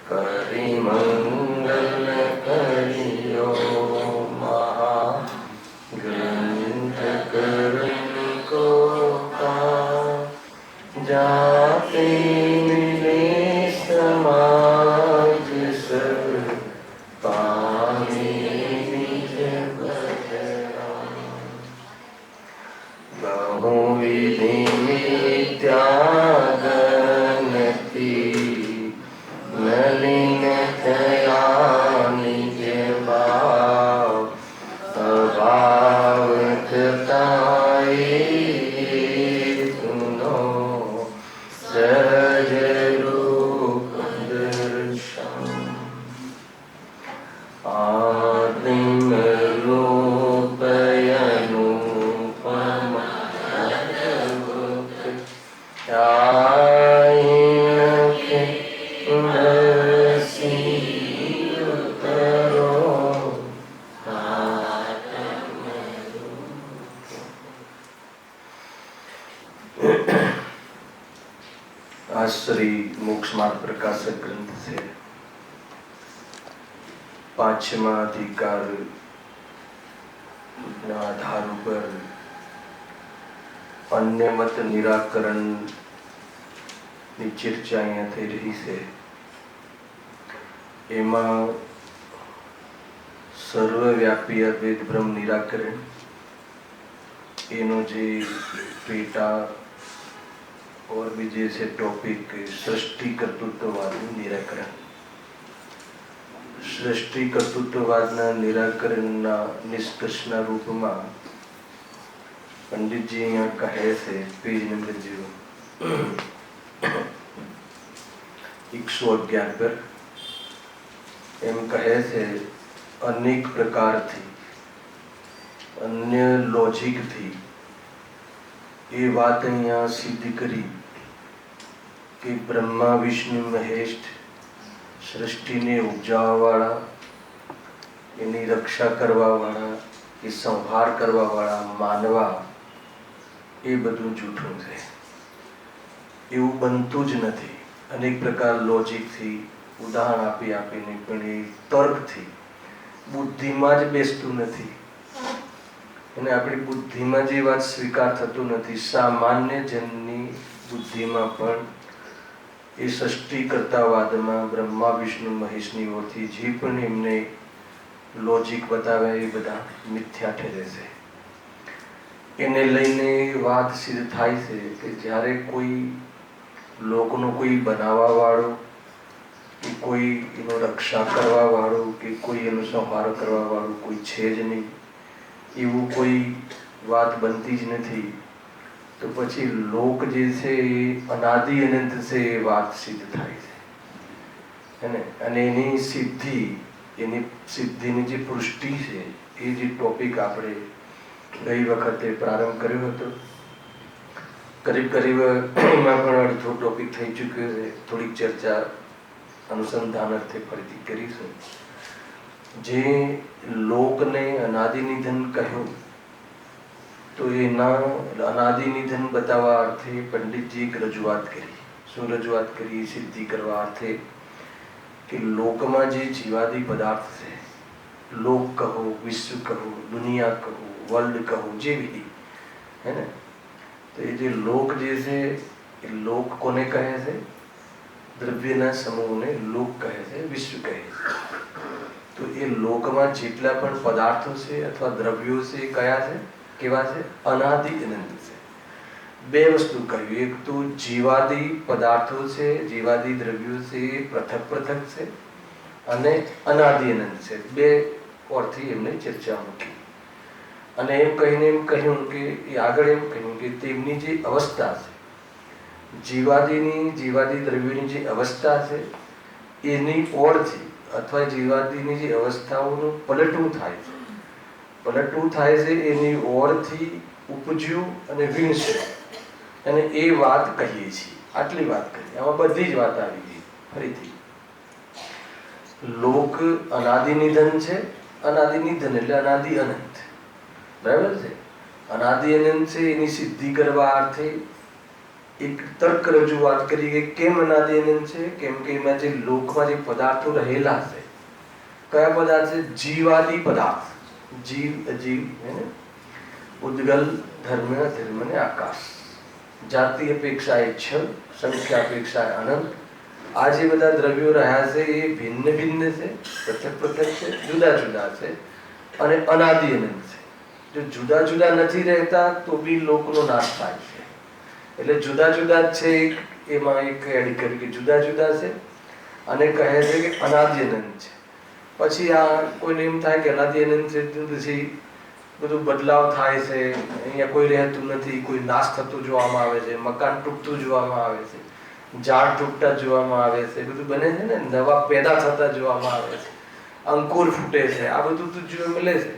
परिमंगल करियो महाग्रंथ करण को जाते मिले समाज सब पानी निज बदरा बहुविधि मिथ्यागनति नलिन थया निज भाव अभाव थताए सुनो सहज रूप दर्शन आत्म रूप अनुपम अद्भुत आज श्री मोक्ष मार्ग प्रकाशक ग्रंथ से 5वां अधिकार आधार पर अन्य मत निराकरण ની ચર્ચા અહીંયા થઈ રહી છે. એમાં સર્વવ્યાપી અદ્વૈત બ્રહ્મ નિરાકરણ એનો જે પેટા और બીજે છે ટોપિક સૃષ્ટિ કર્તૃત્વવાદનું નિરાકરણ. સૃષ્ટિ કર્તૃત્વવાદના નિરાકરણના નિષ્કર્ષના રૂપમાં પંડિતજી અહીંયા કહે છે પેજ નંબર 111 પર એમ કહે છે અનેક પ્રકારથી અન્ય લોજિકથી એ વાત અહીંયા સિદ્ધ કરી કે બ્રહ્મા વિષ્ણુ મહેશ સૃષ્ટિને ઉપજાવવાવાળા એની રક્ષા કરવાવાળા એ સંહાર કરવાવાળા માનવા એ બધું જૂઠું છે. એવું બનતું જ નથી. અનેક પ્રકાર લોજિકથી ઉદાહરણ આપી આપીને પણ એ તર્કથી બુદ્ધિમાં જ બેસતું નથી અને આપણી બુદ્ધિમાં જે વાત સ્વીકાર થતું નથી. સામાન્ય જનની બુદ્ધિમાં પણ એ સૃષ્ટિ કરતાવાદમાં બ્રહ્મા વિષ્ણુ મહેશની ઓરથી જે પણ એમને લોજિક બતાવે એ બધા મિથ્યા ઠરે છે. એને લઈને વાત સિદ્ધ થાય છે કે જ્યારે કોઈ લોકનો કોઈ બનાવવા વાળો કે કોઈ એનો રક્ષા કરવા વાળો કે કોઈ એનો સંહાર કરવા વાળું કોઈ છે જ નહીં, એવું કોઈ વાત બનતી જ નથી, તો પછી લોક જે છે એ અનાદિ અનંત છે એ વાત સિદ્ધ થાય છે હે. અને એની સિદ્ધિની જે પુષ્ટિ છે એ જે ટોપિક આપણે ગઈ વખતે પ્રારંભ કર્યો હતો, કરીબ એમાં પણ અડધો ટોપિક થઈ ચૂક્યો છે. થોડીક ચર્ચા અનુસંધાન અર્થે ફરીથી કરીશું. જે લોકને અનાદિ નિધન કહ્યું તો એના અનાદિ નિધન બતાવવા અર્થે પંડિતજી એક રજૂઆત કરી. શું રજૂઆત કરી? સિદ્ધિ કરવા અર્થે કે લોકમાં જે જીવાદી પદાર્થ છે, લોક કહો, વિશ્વ કહો, દુનિયા કહો, વર્લ્ડ કહો, જેવી હે ને, તો એ જે લોક જે છે એ લોક કોને કહે છે? દ્રવ્યના સમૂહને લોક કહે છે, વિશ્વ કહે છે. તો એ લોકમાં જેટલા પણ પદાર્થો છે અથવા દ્રવ્યો છે એ કયા છે? કેવા છે? અનાદિ અનંત છે. બે વસ્તુ કહ્યું. એક તો જીવાદી પદાર્થો છે, જીવાદી દ્રવ્યો છે એ પૃથક પૃથક છે અને અનાદિ અનંત છે. બે ઓરથી એમને ચર્ચા મૂકી અને એમ કહીને એમ કહ્યું કે એ આગળ એમ કહ્યું કે તેમની જે અવસ્થા છે, જીવાદી દ્રવ્યોની જે અવસ્થા છે એની ઓળથી અથવા જીવાદીની જે અવસ્થાઓનું પલટવું થાય છે એની ઓળથી ઉપજ્યું અને વીણશે અને એ વાત કહીએ છીએ. આટલી વાત કરી. આમાં બધી જ વાત આવી ગઈ. ફરીથી લોક અનાદિ નિધન છે. અનાદિ નિધન એટલે અનાદિ અનંત, બરાબર છે. અનાદિ અનંત છે એની સિદ્ધિ કરવા અર્થે એક તર્ક રજૂઆત કરી કે કેમ અનાદિ અનંત છે? કેમ કે એમાં જે લોકમાં જે પદાર્થો રહેલા છે, કયા પદાર્થ છે? જીવાદી પદાર્થ, જીવ અજીવ, ઉદ્ગલ, ધર્મ, ધર્મ ને આકાશ, જાતિ અપેક્ષા છ, સંખ્યા અપેક્ષા અનંત. આ જે બધા દ્રવ્યો રહ્યા છે એ ભિન્ન ભિન્ન છે, પૃથક પૃથક છે, જુદા જુદા છે અને અનાદિ અનંત છે. જો જુદા જુદા નથી રહેતા તો બી લોકનો નાશ થાય છે. એટલે જુદા જુદા છે, એમાં એક એડ કરી કે જુદા જુદા છે અને કહે છે કે અનાદિ અનંત છે. પછી આ કોઈને એમ થાય કે અનાદિ અનંત છે પછી બધું બદલાવ થાય છે, અહીંયા કોઈ રહેતું નથી, કોઈ નાશ થતું જોવામાં આવે છે, મકાન તૂટતું જોવામાં આવે છે, ઝાડ તૂટતા જોવામાં આવે છે, બધું બને છે ને, નવા પેદા થતા જોવામાં આવે છે, અંકુર ફૂટે છે, આ બધું તો જોવા મળે છે.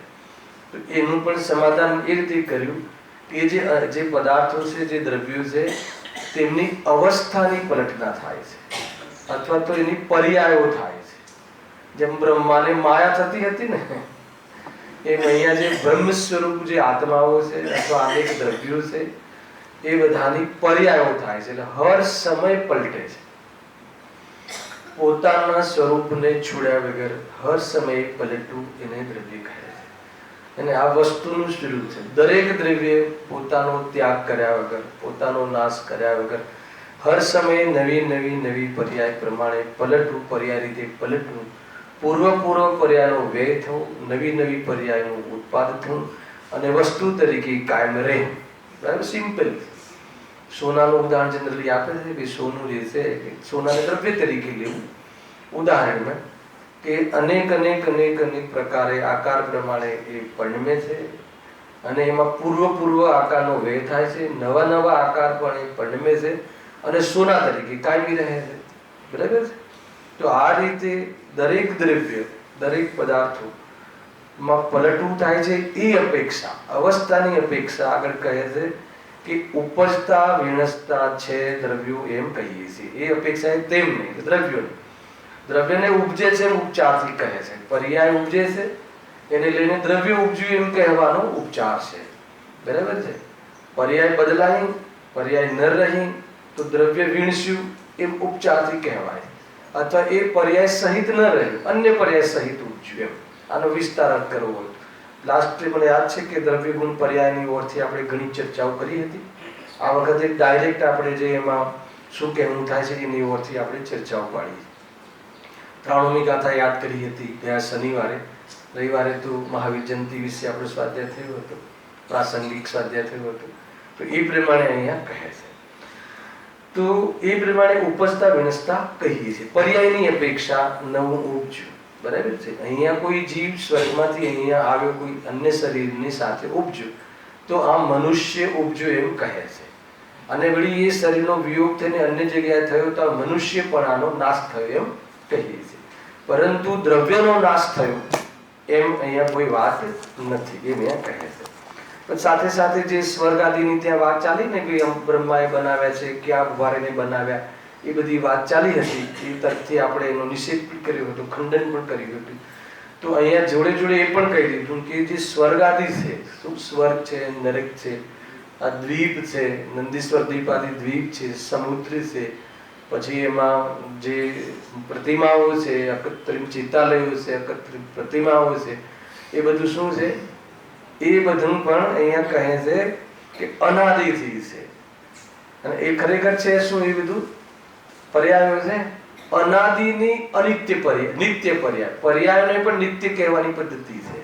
તો એનું પણ સમાધાન એ રીતે કર્યું કે જે પદાર્થો છે, જે દ્રવ્યો છે, તેમની અવસ્થાની પલટના થાય છે અથવા તો એની પર્યાયો થાય છે. જેમ બ્રહ્માને માયા થતી હતી ને, એમ અહીંયા જે બ્રહ્મ સ્વરૂપ જે આત્માઓ છે અથવા અનેક દ્રવ્યો છે એ બધાની પર્યાયો થાય છે. એટલે હર સમય પલટે છે, પોતાના સ્વરૂપને છોડ્યા વગર હર સમયે પલટવું એને દ્રવ્ય કહે છે. અને આ વસ્તુનું સ્વરૂપ છે. દરેક દ્રવ્ય પોતાનો ત્યાગ કર્યા વગર, પોતાનો નાશ કર્યા વગર હર સમયે નવી નવી નવી પર્યાય પ્રમાણે પલટવું, પર્યાય રીતે પલટવું, પૂર્વ પર્યાયનો વ્યય થવું, નવી નવી પર્યાયનું ઉત્પાદન થવું અને વસ્તુ તરીકે કાયમ રહે. બરાબર, સિમ્પલ. સોનાનું ઉદાહરણ જનરલી આપે છે કે સોનું જે છે સોનાને દ્રવ્ય તરીકે લેવું ઉદાહરણમાં, કે અનેક અનેક અનેક અનેક પ્રકારે આકાર પ્રમાણે એ પરિણમે છે અને એમાં પૂર્વ આકારનો વ્યય થાય છે, નવા નવા આકાર પણ એ પરિણમે છે અને સોના તરીકે કાયમી રહે છે. બરાબર છે. તો આ રીતે દરેક દ્રવ્ય, દરેક પદાર્થોમાં પલટવું થાય છે. એ અપેક્ષા, અવસ્થાની અપેક્ષા આગળ કહે છે કે ઉપજતા વિણસતા છે દ્રવ્યો એમ કહીએ છીએ. એ અપેક્ષા તેમ નહીં, દ્રવ્યોને, દ્રવ્યને ઉપજે છે ઉપચારથી કહે છે. પર્યાય ઉપજે છે એને લઈને દ્રવ્ય ઉપજ્યું એમ કહેવાનો ઉપચાર છે. બરાબર છે. પર્યાય બદલાય, પર્યાય ન રહી તો દ્રવ્ય વીણસ્યું એમ ઉપચારથી કહેવાય, અથવા એ પર્યાય સહિત ન રહ્યું, અન્ય પર્યાય સહિત ઉપજ્યું એમ. આનો વિસ્તાર કરવો હોય લાસ્ટ મને યાદ છે કે દ્રવ્ય ગુણ પર્યાયની ઓરથી આપણે ઘણી ચર્ચાઓ કરી હતી. આ વખતે ડાયરેક્ટ આપણે જે એમાં શું કહેવું થાય છે એની ઓરથી આપણે ચર્ચાઓ પાડી. ત્રાણુમી ગાથા યાદ કરી હતી ગયા શનિવારે. રવિવારે તો મહાવીર જયંતિ વિશે આપણો સ્વાધ્યાય થયો હતો, પ્રાસંગિક સ્વાધ્યાય થયો હતો. તો એ પ્રમાણે અહીંયા કહે છે. તો એ પ્રમાણે ઉપજતા વિણસતા કહીએ છીએ. પર્યાયની અપેક્ષા નવું ઉપજ્યું. બરાબર છે. અહીંયા કોઈ જીવ સ્વર્ગમાંથી અહીંયા આવ્યો, કોઈ અન્ય શરીરની સાથે ઉપજ્યો, તો આ મનુષ્ય ઉપજ્યો એમ કહે છે. અને વળી એ શરીરનો વિયોગ થઈને અન્ય જગ્યાએ થયો તો આ મનુષ્યપણાનો નાશ થયો એમ કહીએ છીએ. પરંતુ દ્રવ્યનો નાશ થયો એમ અહીંયા કોઈ વાત નથી, એમ અહીંયા કહે છે. પણ સાથે સાથે જે સ્વર્ગ આદિની ત્યાં વાત ચાલી ને કે બ્રહ્માએ બનાવ્યા છે, ક્યાં ઉભારીને બનાવ્યા, એ બધી વાત ચાલી હતી. એ તરફથી આપણે એનો નિષેધ પણ કર્યો હતો, ખંડન પણ કર્યું હતું. તો અહીંયા જોડે જોડે એ પણ કહી દીધું કે જે સ્વર્ગ આદિ છે, શું સ્વર્ગ છે, નરક છે, આ દ્વીપ છે, નંદીશ્વર દ્વીપ આદિ દ્વીપ છે, સમુદ્ર છે, પછી એમાં જે પ્રતિમાઓ છે, અકત્રિમ ચિત્તાલયો છે, અકત્રિમ પ્રતિમાઓ છે, એ બધું શું છે? એ બધું પણ અહીંયા કહે છે કે અનાદિથી છે. અને એ ખરેખર છે શું? એ બધું પર્યાયો છે. અનાદિની અનિત્ય પર્યાય, નિત્ય પર્યાય. પર્યાયોને પણ નિત્ય કહેવાની પદ્ધતિ છે.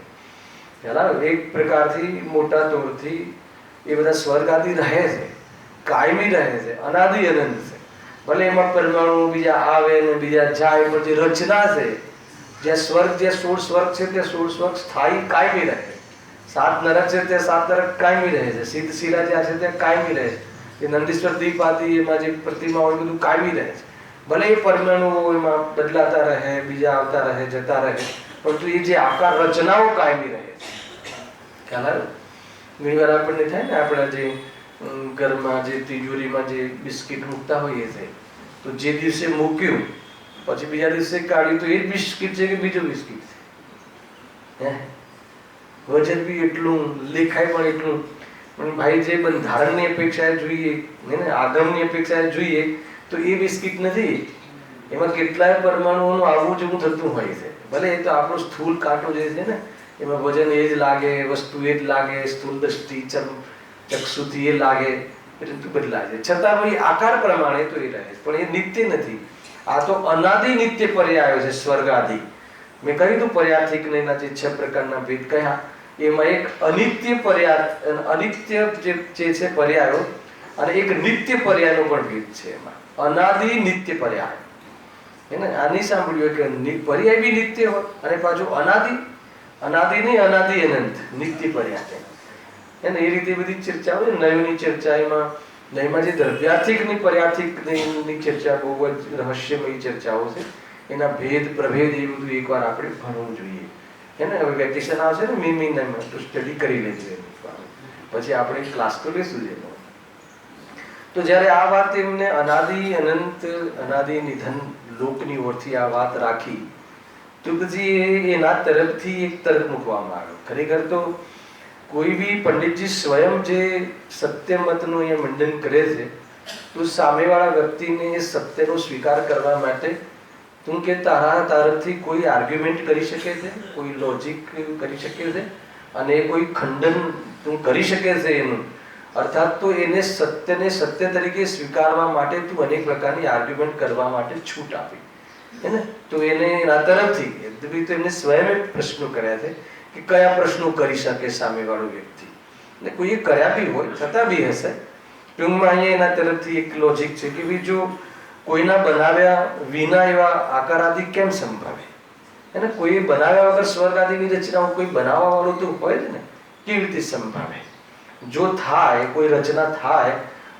ખ્યાલ? એક પ્રકારથી મોટા તોરથી એ બધા સ્વર્ગ આદિ રહે છે, કાયમી રહે છે, અનાદિ અનંત છે. ભલે એમાં પરમાણુ બીજા આવે ને બીજા જાય, પણ જે રચના છે, જ્યાં સ્વર્ગ, જ્યાં 16 સ્વર્ગ છે ત્યાં 16 સ્વર્ગ સ્થાયી કાયમી રહે. 7 નરક છે ત્યાં 7 નરક કાયમી રહે છે. સિદ્ધ શિલા જ્યાં છે ત્યાં કાયમી રહે છે. એ નંદીશ્વર દ્વીપ આદિ એમાં જે પ્રતિમા હોય બધું કાયમી રહે છે. ભલે એ પરમાણુઓ એમાં બદલાતા રહે, બીજા આવતા રહે, જતા રહે, પરંતુ એ જે આકાર રચનાઓ કાયમી રહે છે. ખ્યાલ આવ્યો? ઘણી વાર આપણને થાય ને, આપણા જે ઘરમાં જે તિજોરીમાં જે બિસ્કિટ મૂકતા હોઈએ છે, તો જે દિવસે મૂક્યું પછી બીજા દિવસે કાઢ્યું તો એ જ બિસ્કિટ છે કે બીજું બિસ્કિટ છે? વજન બી એટલું, લેખાય પણ એટલું. પણ ભાઈ જે બંધારણની અપેક્ષાએ જોઈએ ને આગમની અપેક્ષાએ જોઈએ તો એ બિસ્કિટ નથી. એમાં કેટલાય પરમાણુઓનું આવું જવું થતું હોય છે. ભલે એ તો આપણો સ્થૂળ કાંટો જે છે ને એમાં વજન એ જ લાગે, વસ્તુ એ જ લાગે, સ્થૂળ દ્રષ્ટિ ચક્ષુથી એ લાગે, પરંતુ બદલાય છે. છતાં ભાઈ આકાર પ્રમાણે તો એ રહે, પણ એ નિત્ય નથી. આ તો અનાદિ નિત્ય પર્યાયો છે. સ્વર્ગાદિ મેં કહ્યું હતું પર્યાર્થિક ને એના જે 6 પ્રકારના ભેદ કહ્યા, એમાં એક અનિત્ય પર્યાય, અનિત્ય જે છે પર્યાયો, અને એક નિત્ય પર્યાયનો પણ ભેદ છે. એમાં અનાદિ નિત્ય પર્યાય એને આની સાંભળ્યું કે પર્યાય બી નિત્ય હોય અને પાછું અનાદિ, અનાદિ નહીં અનાદિ અનંત નિત્ય પર્યાય એને એ રીતે બધી ચર્ચા હોય. નયોની ચર્ચા નયમાં જે દ્રવ્યાર્થિકની પર્યાર્થિકની ચર્ચા બહુ જ રહસ્યમય ચર્ચાઓ છે. એના ભેદ પ્રભેદ એ બધું એકવાર આપણે ભણવું જોઈએ. એને હવે વેકેશન આવશે ને મે મહિનામાં તો સ્ટડી કરી લેજો, પછી આપણે ક્લાસ તો લેશું જ એનો. તો જ્યારે આ વાત એમને અનાદિ અનંત અનાદિ નિધન લોકની ઓરથી આ વાત રાખી તો પછી એના તરફથી એક તર્ક મૂકવામાં આવ્યો. ખરેખર તો કોઈ બી પંડિતજી સ્વયં જે સત્ય મતનું અહીંયા મંડન કરે છે તો સામેવાળા વ્યક્તિને એ સત્યનો સ્વીકાર કરવા માટે તું કે તારા તરફથી કોઈ આર્ગ્યુમેન્ટ કરી શકે છે, કોઈ લોજિક કરી શકે છે, અને કોઈ ખંડન તું કરી શકે છે એનું, અર્થાત તો એને સત્યને સત્ય તરીકે સ્વીકારવા માટે તું અનેક પ્રકારની આર્ગ્યુમેન્ટ કરવા માટે છૂટ આપી હે ને. તો એને એના તરફથી એમને સ્વયં પ્રશ્નો કર્યા છે કે કયા પ્રશ્નો કરી શકે સામેવાળો વ્યક્તિ, ને કોઈએ કર્યા બી હોય છતાં બી હશે. ટૂંકમાં અહીંયા એના તરફથી એક લોજિક છે કે ભાઈ જો કોઈના બનાવ્યા વિના એવા આકાર આદિ કેમ સંભવે? એને કોઈ બનાવ્યા વગર સ્વર્ગ આદિની રચનાઓ કોઈ બનાવવા વાળું તો હોય જ ને, કેવી રીતે સંભવે? જો થાય કોઈ રચના થાય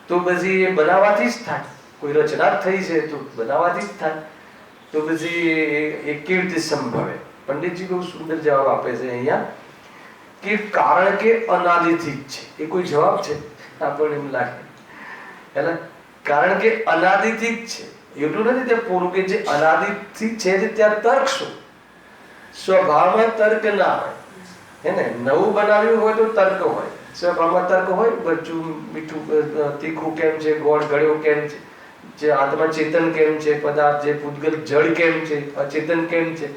તો પછી એ બનાવવાથી જ થાય. કોઈ રચના થઈ છે તો બનાવવાથી જ થાય, તો પછી એ કેવી રીતે સંભવે? પંડિતજી બહુ સુંદર જવાબ આપે છે અહીંયા કે કારણ કે અનાદિથી જ છે. એ કોઈ જવાબ છે? આપણને એમ લાગે એટલે કારણ કે અનાદિથી જ છે એટલું નથી તે પૂરું કે જે અનાદિથી છે ત્યાં તર્ક શું? સ્વભાવમાં તર્ક ના હોય હે ને. નવું બનાવ્યું હોય તો તર્ક હોય, સ્વભાવમાં તર્ક હોય. બચ્ચું મીઠું તીખું કેમ છે, ગોળ ગળ્યો કેમ છે, જે આત્મા ચેતન કેમ છે, પદાર્થ જે પૂતગલ જળ કેમ છે, અચેતન કેમ છે,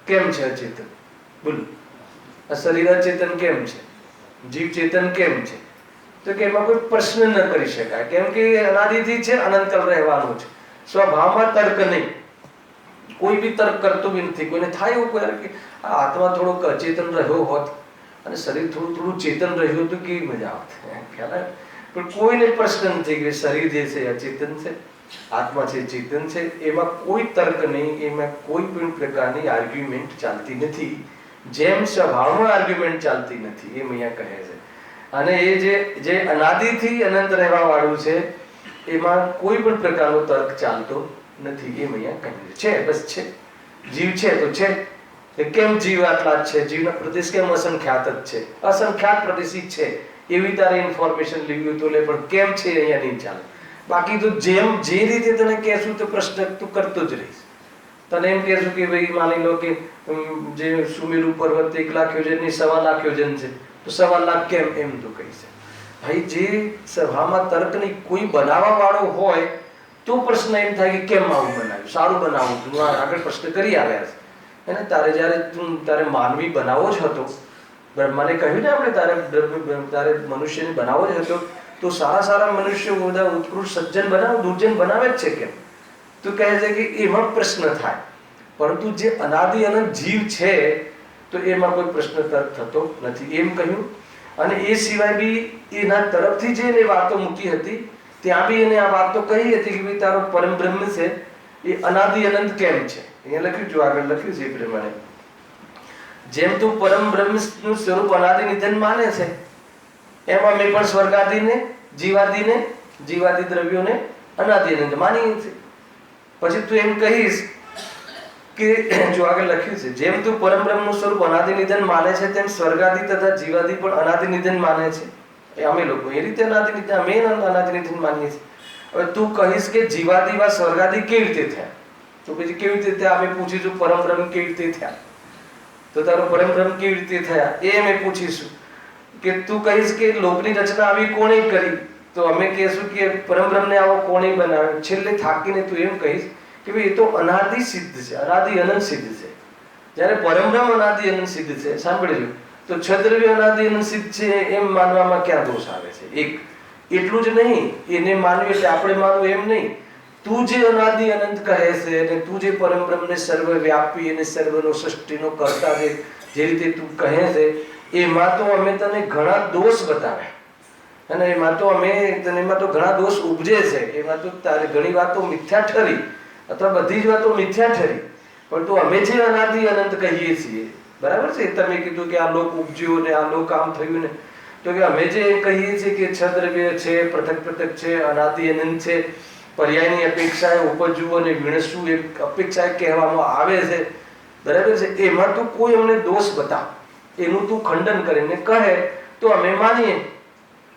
કેમ છે અચેતન? બોલો. શરીર અચેતન કેમ છે, જીવ ચેતન કેમ છે? તો કે એમાં કોઈ પ્રશ્ન ન કરી શકાય, કેમ કે અનાદિથી છે, અનંતકાળ રહેવાનું છે. સ્વભાવમાં તર્ક નહીં, કોઈ બી તર્ક કરતો બી નથી. કોઈને થાય એવું કોઈ કે આ આત્મા થોડોક અચેતન રહ્યો હોત અને શરીર થોડું થોડું ચેતન રહ્યું તો કેવી મજા આવત, ખ્યાલ આવે? પણ કોઈને પ્રશ્ન નથી કે શરીર જે છે અચેતન છે, આત્મા છે ચેતન છે. એમાં કોઈ તર્ક નહીં, એમાં કોઈ પણ પ્રકારની આર્ગ્યુમેન્ટ ચાલતી નથી, જેમ સ્વભાવમાં આર્ગ્યુમેન્ટ ચાલતી નથી એમ અહીંયા કહે છે. અને એ જે અનાદિથી અનંત રહેવા વાળું છે એમાં કોઈ પણ પ્રકારનો તર્ક ચાલતો નથી એમ અહીંયા કહે છે. બસ છે, જીવ છે તો છે. કેમ જીવ આટલા જ છે? જીવના પ્રદેશ કેમ અસંખ્યાત જ છે? અસંખ્યાત પ્રદેશી છે એવી તારે ઇન્ફોર્મેશન લેવી હોય તો લે, પણ કેમ છે અહીંયા નહીં ચાલે. બાકી તો જેમ જે રીતે તને કહેશું તો પ્રશ્ન તું કરતો જ રહીશ. તને એમ કહેશું કે ભાઈ માની લો કે જે સુમેરુ પર્વત 1 લાખ યોજન ની 1.25 લાખ યોજન છે તો 1.25 લાખ કેમ? એમ તો કહીશ. ભાઈ જે સભામાં તર્ક નહીં, કોઈ બનાવવા વાળો હોય તો પ્રશ્ન એમ થાય કે કેમ આવું બનાવ્યું, સારું બનાવું. તું આગળ પ્રશ્ન કરી આવ્યા છે એને. તારે જયારે તારે માનવી બનાવો જ હતો, બ્રહ્માને કહ્યું ને આપણે તારે મનુષ્યને બનાવો જ હતો, તો સારા સારા મનુષ્યો બધા ઉત્કૃષ્ટ સજ્જન બનાવો, દુર્જન બનાવે જ છે કેમ? તો કહે છે કે એમાં પ્રશ્ન થાય, પરંતુ જે અનાદિ અનંત જીવ છે તો એમાં કોઈ પ્રશ્ન તર્ક થતો નથી એમ કહ્યું. અને એ સિવાય બી એના તરફથી જે એને વાતો મૂકી હતી ત્યાં બી એને આ વાત તો કહી હતી કે ભાઈ તારો પરમ બ્રહ્મ છે એ અનાદિ અનંત કેમ છે? અહીંયા લખ્યું જો આગળ લખ્યું છે એ પ્રમાણે, જેમ તું પરમ બ્રહ્મનું સ્વરૂપ અનાદિ નિધન માને છે એમાં મેં પણ સ્વર્ગાદિને જીવાદિ દ્રવ્યોને અનાદિ અનંત માની છે. પછી તું એમ કહીશ કે જો આગળ લખ્યું છે જેમ તું પરમ બ્રહ્મનું સ્વરૂપ અનાદિ નિધન માને છે તેમ સ્વર્ગાદિ તથા જીવાદિ પણ અનાદિ નિધન માને છે. અમે લોકો એ રીતે અનાદિ નિધન, અમે અનાદિ નિધન માનીએ છીએ. હવે તું કહીશ કે જીવાદિ વા સ્વર્ગાદિ કેવી રીતે થયા? તો પછી કેવી રીતે થયા? અમે પૂછીશું પરમ બ્રહ્મ કેવી રીતે થયા? તો તારો પરમ બ્રહ્મ કેવી રીતે થયા એ અમે પૂછીશું. કે તું કહીશ કે લોકની રચના આવી કોણે કરી, તો અમે કહેશું કે પરમબ્રહ્મને આવો કોણે બનાવ્યો. છેલ્લે થાકીને તું એમ કહીશ કે ભાઈ એ તો અનાદિ સિદ્ધ છે, અનાદિ અનંત સિદ્ધ છે. જ્યારે પરમબ્રહ્મ અનાદિ અનંત સિદ્ધ છે, સાંભળજો, તો છદ્રવ્ય અનાદિ અનંત સિદ્ધ છે એમ માનવામાં ક્યાં દોષ આવે છે? એક એટલું જ નહીં, એને માનવું એટલે આપણે માનવું એમ નહીં. તું જે અનાદિ અનંત કહે છે અને તું જે પરમબ્રહ્મને સર્વવ્યાપી અને સર્વનો સૃષ્ટિનો કર્તા છે જે રીતે તું કહે છે, એમાં તો અમે તને ઘણા દોષ બતાવે અને એમાં તો ઘણા દોષ ઉપજે છે. એમાં તો તારે ઘણી વાતો મિથ્યા ઠરી અથવા બધી જ વાતો મિથ્યા ઠરી, પણ તો અમે જે અનાદિ અનંત કહીએ છીએ, બરાબર છે? તમે કીધું કે આ લોક ઉપજ્યો ને આ લોક આમ થયું ને, તો કે અમે જે કહીએ છીએ કે છદ્રવ્ય છે, પૃથક પૃથક છે, અનાદિ અનંત છે, પર્યાયની અપેક્ષાએ ઉપજવું અને વિણસવું એ અપેક્ષાએ કહેવામાં આવે છે, બરાબર છે? એમાં તું કોઈ અમને દોષ બતાવ, એનું તું ખંડન કરીને કહે તો અમે માનીએ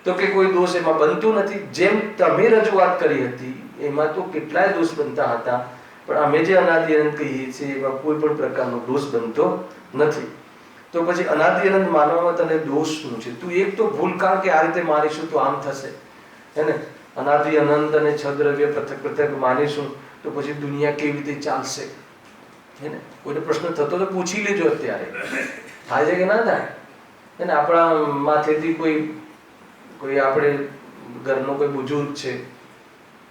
તો કે કોઈ દોષ એમાં બનતું નથી. જેમ તમે રજૂઆત કરી હતી એમાં તો કેટલાય દોષ બનતા હતા, પણ અમે જે અનાદિ અનંત કહીએ છીએ એમાં કોઈ પણ પ્રકારનો દોષ બનતો નથી. તો પછી અનાદિ અનંત માનવામાં તને દોષ શું છે? તું એક તો ભૂલ કાઢ કે આ રીતે માનીશું તો આમ થશે, હે ને? અનાદિ અનંત અને છદ્રવ્ય પૃથક પૃથક માનીશું તો પછી દુનિયા કેવી રીતે ચાલશે, હે ને? કોઈને પ્રશ્ન થતો તો પૂછી લેજો અત્યારે, થાય છે કે ના થાય? હે ને? આપણા માથેથી કોઈ આપણે ઘરનો કોઈ બુજુર્ગ છે,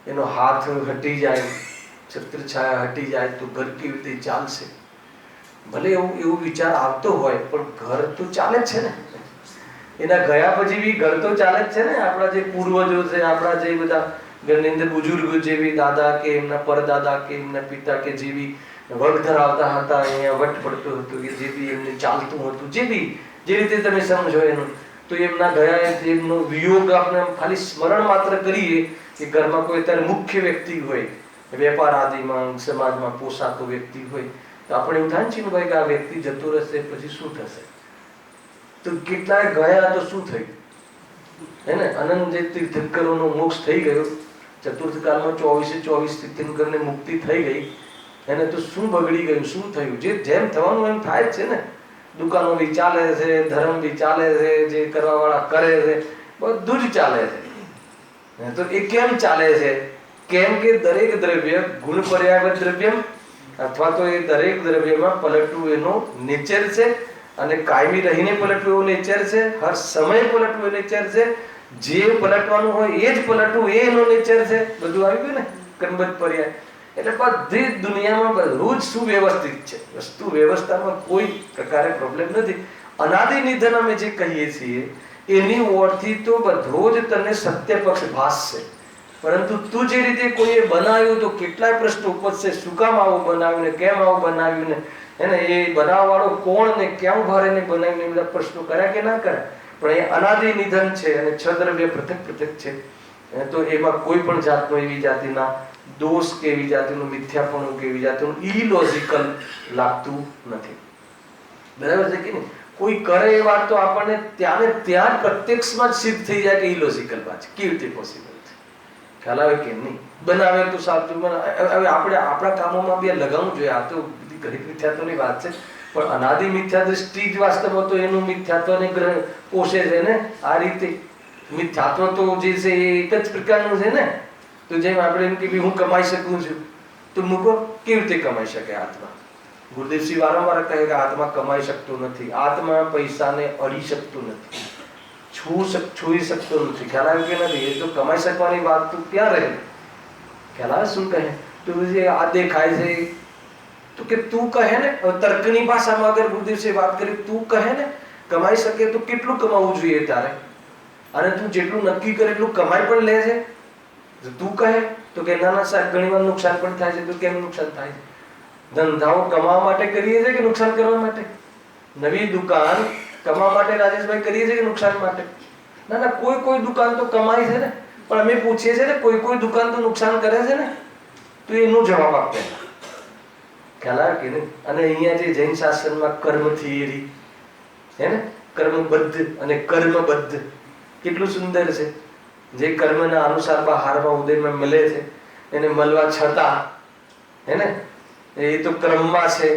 એનો હાથ હટી જાય, છત્રછાયા હટી જાય તો ઘર કેવી રીતે ચાલશે? ભલે એવું વિચાર આવતો હોય પણ ઘર તો ચાલે જ છે ને. એના ગયા પછી બી ઘર તો ચાલે જ છે ને. આપણા જે પૂર્વજો છે, આપણા જે બધા ઘરની અંદર બુજુર્ગો જેવી દાદા કે એમના પરદાદા કે એમના પિતા કે જેવી વટ ધરાવતા હતા, અહીંયા વટ પડતો હતો કે જે બી એમને ચાલતું હતું, જે રીતે તમે સમજો એનું, તો એમના ગયા એમનો વિયોગ આપણે ખાલી સ્મરણ માત્ર કરીએ કે ઘરમાં કોઈ અત્યારે મુખ્ય વ્યક્તિ હોય, વેપાર આદિમાં સમાજમાં પોસાતો વ્યક્તિ હોય, તો આપણે એવું થાય છે ભાઈ કે આ વ્યક્તિ જતો રહેશે પછી શું થશે? તો કેટલાય ગયા તો શું થયું, હે ને? અનંત જે તીર્થંકરોનો મોક્ષ થઈ ગયો, ચતુર્થ કાળમાં 24 તીર્થંકરને મુક્તિ થઈ ગઈ, એને તો શું બગડી ગયું, શું થયું? જેમ થવાનું એમ થાય જ છે ને. દુકાનો બી ચાલે છે, ધર્મ બી ચાલે છે, જે કરવા વાળા કરે છે, બધું જ ચાલે છે. તો એ કેમ ચાલે છે? કેમ કે દરેક દ્રવ્ય ગુણ પર્યાવરણ દ્રવ્યમ, અથવા તો એ દરેક દ્રવ્યમાં પલટવું એનો નેચર છે, અને કાયમી રહીને પલટવું એવો નેચર છે, હર સમય પલટવું એ નેચર છે, જે પલટવાનું હોય એ જ પલટવું એ એનો નેચર છે. બધું આવી ગયું ને, કર્મબદ્ધ પર્યાય. એટલે બધી દુનિયામાં બધું જ સુવ્યવસ્થિત છે, વસ્તુ વ્યવસ્થામાં કોઈ પ્રકારે પ્રોબ્લેમ નથી. અનાદિ નિધન અમે જે કહીએ છીએ એની ઓળથી તો બધો જ તને સત્ય પક્ષ ભાસશે, પરંતુ તું જે રીતે કોઈએ બનાવ્યું તો કેટલાય પ્રશ્નો ઉપજશે. શું કામ આવું બનાવ્યું ને, કેમ આવું બનાવ્યું ને, એને એ બનાવવા વાળો કોણ ને, ક્યાં ભારે ને બનાવીને બધા પ્રશ્નો કર્યા કે ના કર્યા? પણ એ અનાદિ નિધન છે અને છદ્રવ્ય પૃથક પૃથક છે, તો એમાં કોઈ પણ જાતનો એવી જાતિના દોષ કે એવી જાતિનું મિથ્યાપણું કે એવી જાતિનું ઇલોજિકલ લાગતું નથી, બરાબર છે કે નહીં? કોઈ કરે એ વાત તો આપણને ત્યાં પ્રત્યક્ષમાં જ સિદ્ધ થઈ જાય કે ઇલોજિકલ વાત છે. કેવી રીતે પોસિબલ છે? ખ્યાલ આવે કે નહીં? બનાવે તો સાચું. હવે આપણે આપણા કામોમાં બી લગાવવું જોઈએ. આ તો ઘણી મિથ્યાત્વની વાત છે, પણ અનાદિ મિથ્યા દ્રષ્ટિ જ વાસ્તવમાં તો એનું મિથ્યાત્વને ગ્રહ પોષે છે ને. આ રીતે મિથ્યાત્વ તો જે છે એ એક જ પ્રકારનું છે ને. તો જેમ આપણે એમ કે હું કમાઈ શકું છું, તો મૂકો કેવી રીતે કમાઈ શકે આત્મા? ગુરુદેવસિંહ વારંવાર કહે કે આત્મા કમાઈ શકતો નથી, આત્મા પૈસાને અડી શકતું નથી, છૂઈ શકતો નથી. ખ્યાલ આવે કે નથી? એ તો કમાઈ શકવાની વાત તો ક્યાં રહે? ખ્યાલ આવે શું કહે? તો આ દેખાય છે તો કે તું કહે ને, તર્કની ભાષામાં અગર ગુરુદેવસિંહ વાત કરી, તું કહે ને કમાઈ શકે તો કેટલું કમાવું જોઈએ તારે? અને તું જેટલું નક્કી કરે એટલું કમાઈ પણ લે છે. તું કહે તો કે નાના સાહેબ ઘણી વાર નુકસાન પણ થાય છે. તો કેમ નુકસાન થાય છે? ધંધાઓ કમાવા માટે કરીએ છીએ કે નુકસાન કરવા માટે? નવી દુકાન કમાવા માટે રાજેશભાઈ કરીએ છીએ કે નુકસાન માટે? ના, કોઈ દુકાન તો કમાય છે ને. પણ અમે પૂછીએ છીએ ને, કોઈ દુકાન તો નુકસાન કરે છે ને. તો એનો જવાબ આપે. ખ્યાલ આવે કે નહીં? અને અહીંયા જે જૈન શાસ્ત્રમાં કર્મ થિયરી હે ને, કર્મબદ્ધ અને કર્મબદ્ધ કેટલું સુંદર છે. જે કર્મના અનુસાર બહારમાં ઉદયમાં મળે છે, એને મળવા છતાં હે ને, એ તો ક્રમમાં છે,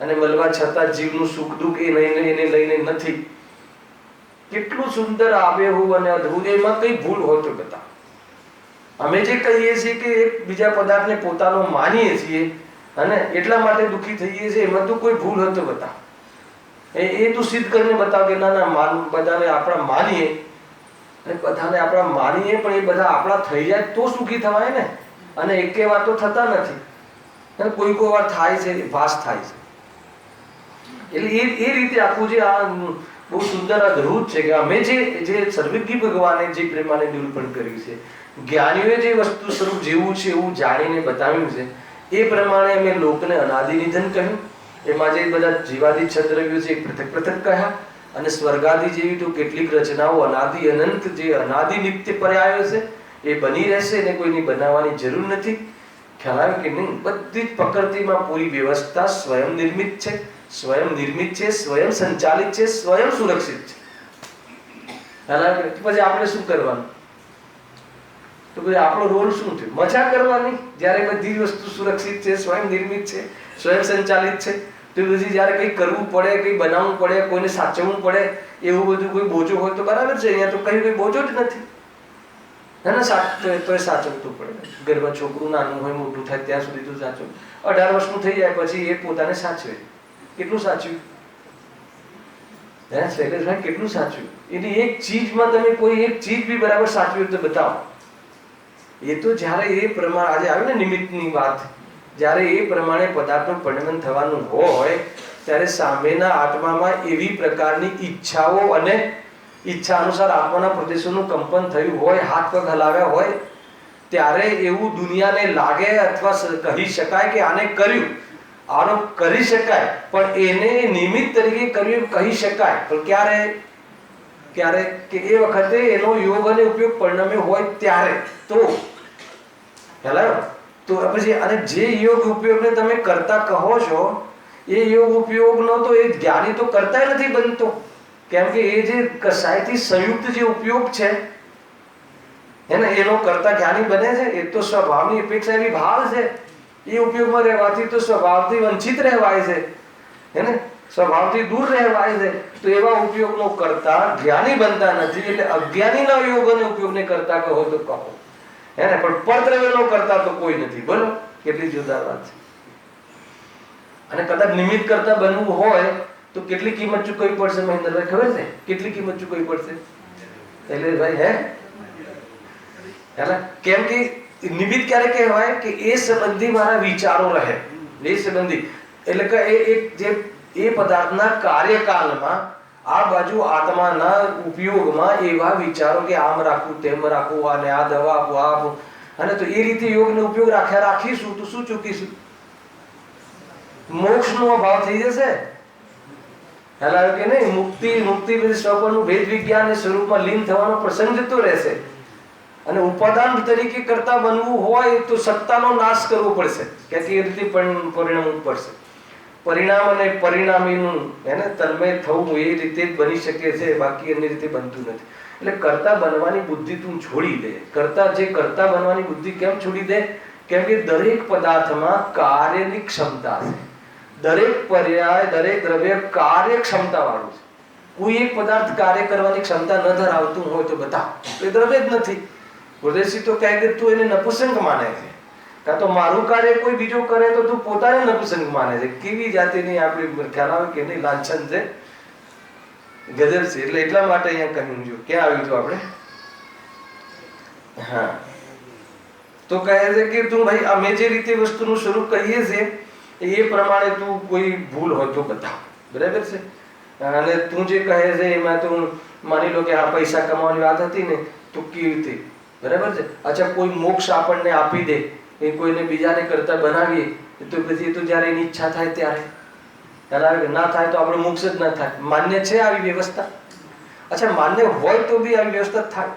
અને મળવા છતાં જીવનું સુખ દુઃખ એને લઈને નથી. કેટલું સુંદર આબેહૂબ અને અદ્ભુત, એમાં કઈ ભૂલ હોય તો બતાવો. અમે જે કહીએ છીએ કે એક બીજા પદાર્થને પોતાનો માનીએ છીએ અને એટલા માટે દુઃખી થઈએ છીએ, એમાં તો કોઈ ભૂલ હોય તો બતાવો. એ તું સિદ્ધ કરીને બતાવ કે ના ના બધાને આપણા માનીએ, અને બધાને આપણા માનીએ પણ એ બધા આપણા થઈ જાય તો સુખી થવાય ને. અને એકે વાર તો થતા નથી, અને કોઈ વાર થાય છે, ભાસ થાય છે. એટલે એ રીતે આખું જે આ બહુ સુંદર અદ્ભુત છે કે અમે જે સર્વજ્ઞ ભગવાને જે પ્રેમાને નિરૂપણ કર્યું છે, જ્ઞાનીઓએ જે વસ્તુ સ્વરૂપ જેવું છે એવું જાણીને બતાવ્યું છે, એ પ્રમાણે અમે લોકને અનાદિ નિધન કહ્યું. એમાં જે બધા જીવાદિ છદ્રવ્યો છે એ પૃથક પૃથક કહ્યા, અને સ્વર્ગાદિ જેવી તો કેટલીક રચનાઓ અનાદિ અનંત જે અનાદિ નિત્ય પર્યાયો છે એ બની રહેશે, એને કોઈની બનાવવાની જરૂર નથી. ખ્યાલ આવે કે નહીં? બધી જ પ્રકૃતિમાં પૂરી વ્યવસ્થા સ્વયં નિર્મિત છે, સ્વયં નિર્મિત છે, સ્વયં સંચાલિત છે, સ્વયં સુરક્ષિત છે. ખ્યાલ આવે? પછી આપણે શું કરવાનું? તો પછી આપણો રોલ શું થયો? મજા કરવાની. જ્યારે બધી વસ્તુ સુરક્ષિત છે, સ્વયં નિર્મિત છે, સ્વયં સંચાલિત છે, તો પછી જ્યારે કંઈ કરવું પડે, કંઈ બનાવવું પડે, કોઈને સાચવવું પડે, એવું બધું કોઈ બોજો હોય તો બરાબર છે. અહીંયા તો કઈ બોજો જ નથી. તો સાચવતું પડે. ઘરમાં છોકરું નાનું હોય, મોટું થાય ત્યાં સુધી તો સાચવું. 18 વર્ષનું થઈ જાય પછી એ પોતાને સાચવે. કેટલું સાચવ્યું? શૈલેષભાઈ કેટલું સાચવ્યું? એની એક ચીજમાં તમે કોઈ એક ચીજ બી બરાબર સાચવ્યું તો બતાવો. એ તો જ્યારે એ પ્રમાણે આજે આવ્યું ને નિમિત્તની વાત, જ્યારે એ પ્રમાણે પદાર્થનું પરિણમન થવાનું હોય ત્યારે સામેના આત્મામાં એવી પ્રકારની ઈચ્છાઓ અને ઈચ્છા અનુસાર આત્માના પ્રદેશોનું કંપન થયું હોય, હાથ પગ હલાવ્યા હોય, ત્યારે એવું દુનિયાને લાગે અથવા કહી શકાય કે આને કર્યું, આનો કરી શકાય, પણ એને નિમિત્ત તરીકે કર્યું કહી શકાય. પણ ક્યારે કે એ વખતે એનો યોગ અને ઉપયોગ પરિણમ્યો હોય ત્યારે. તો તો પછી અને જે યોગ ઉપયોગને તમે કરતા કહો છો એ યોગ ઉપયોગનો તો એ જ્ઞાની તો કરતા નથી બનતો. કેમ કે એ જે કસાયથી સંયુક્ત જે ઉપયોગ છે એને એનો કરતા જ્ઞાની બને છે. એ તો સ્વભાવની અપેક્ષા એવી ભાવ છે, એ ઉપયોગમાં રહેવાથી તો સ્વભાવથી વંચિત રહેવાય છે, એને સ્વભાવથી દૂર રહેવાય છે. તો એવા ઉપયોગનો કરતા જ્ઞાની બનતા નથી. એટલે અજ્ઞાનીના યોગ અને ઉપયોગને કરતા કહો તો કહો, એને પણ પરદ્રવ્યનો કરતા તો કોઈ નથી. બોલો કેટલી જોરદાર વાત છે. અને કદાચ નિમિત્ત કરતા બનવું હોય તો કેટલી કિંમત ચૂકવવી પડશે મહેન્દ્રભાઈ? ખબર છે કેટલી કિંમત ચૂકવવી પડશે? એટલે ભાઈ કેમ કે નિમિત્ત ક્યારે કહેવાય કે એ સંબંધી મારા વિચારો રહે, એ સંબંધી. એટલે કે એ પદાર્થના કાર્યકાલમાં આ બાજુ આત્માના ઉપયોગમાં એવા વિચારો કે આમ રાખવું, તેમ રાખવું, અને આ દવા આપવું, આ આપવું, અને તો એ રીતે યોગનો ઉપયોગ રાખીશું તો શું ચૂકીશું? મોક્ષનો અભાવ થઈ જશે. ખ્યાલ કે નહીં? મુક્તિ પછી સ્વપનનું ભેદ વિજ્ઞાન એ સ્વરૂપમાં લીન થવાનો પ્રસંગ જતો રહેશે. અને ઉપાદાન તરીકે કરતા બનવું હોય તો સત્તાનો નાશ કરવો પડશે, કે એ રીતે પરિણમવું પડશે. પરિણામ અને પરિણામીનું એને તન્મય થવું એ રીતે જ બની શકે છે, બાકી અન્ય રીતે બનતું નથી. એટલે કરતા બનવાની બુદ્ધિ તું છોડી દે. કરતા બનવાની બુદ્ધિ કેમ છોડી દે? કેમ કે દરેક પદાર્થમાં કાર્યની ક્ષમતા છે. દરેક પર્યાય, દરેક દ્રવ્ય કાર્યક્ષમતા વાળું છે. કોઈ એક પદાર્થ કાર્ય કરવાની ક્ષમતા ન ધરાવતું હોય તો બતાવ, એ દ્રવ્ય જ નથી. ગુરુદેવજી તો કહે કે તું એને નપુસંગ માને છે, કાં તો મારું કાર્ય કોઈ બીજો કરે તો તું પોતાને નપુસંગ માને છે. કેવી જાતિની આપણી ખ્યાલ આવે કે નહીં લાંછન છે, ગજબ છે. એટલે એટલા માટે અહીંયા કહ્યું જો ક્યાં આવ્યું હતું આપણે? હા, તો કહે છે કે તું ભાઈ અમે જે રીતે વસ્તુનું સ્વરૂપ કહીએ છીએ એ પ્રમાણે તું કોઈ ભૂલ હોય તો બતાવ. બરાબર છે? અને તું જે કહે છે એમાં તું માની લો કે આ પૈસા કમાવાની વાત હતી ને, તો કેવી રીતે? બરાબર છે? અચ્છા, કોઈ મોક્ષ આપણને આપી દે, એ કોઈને બીજાને કરતા બનાવીએ તો પછી તો જ્યારે એની ઈચ્છા થાય ત્યારે ના થાય તો આપણે મોક્ષ જ ના થાય. માન્ય છે આવી વ્યવસ્થા? અચ્છા, માન્ય હોય તો બી આવી વ્યવસ્થા થાય?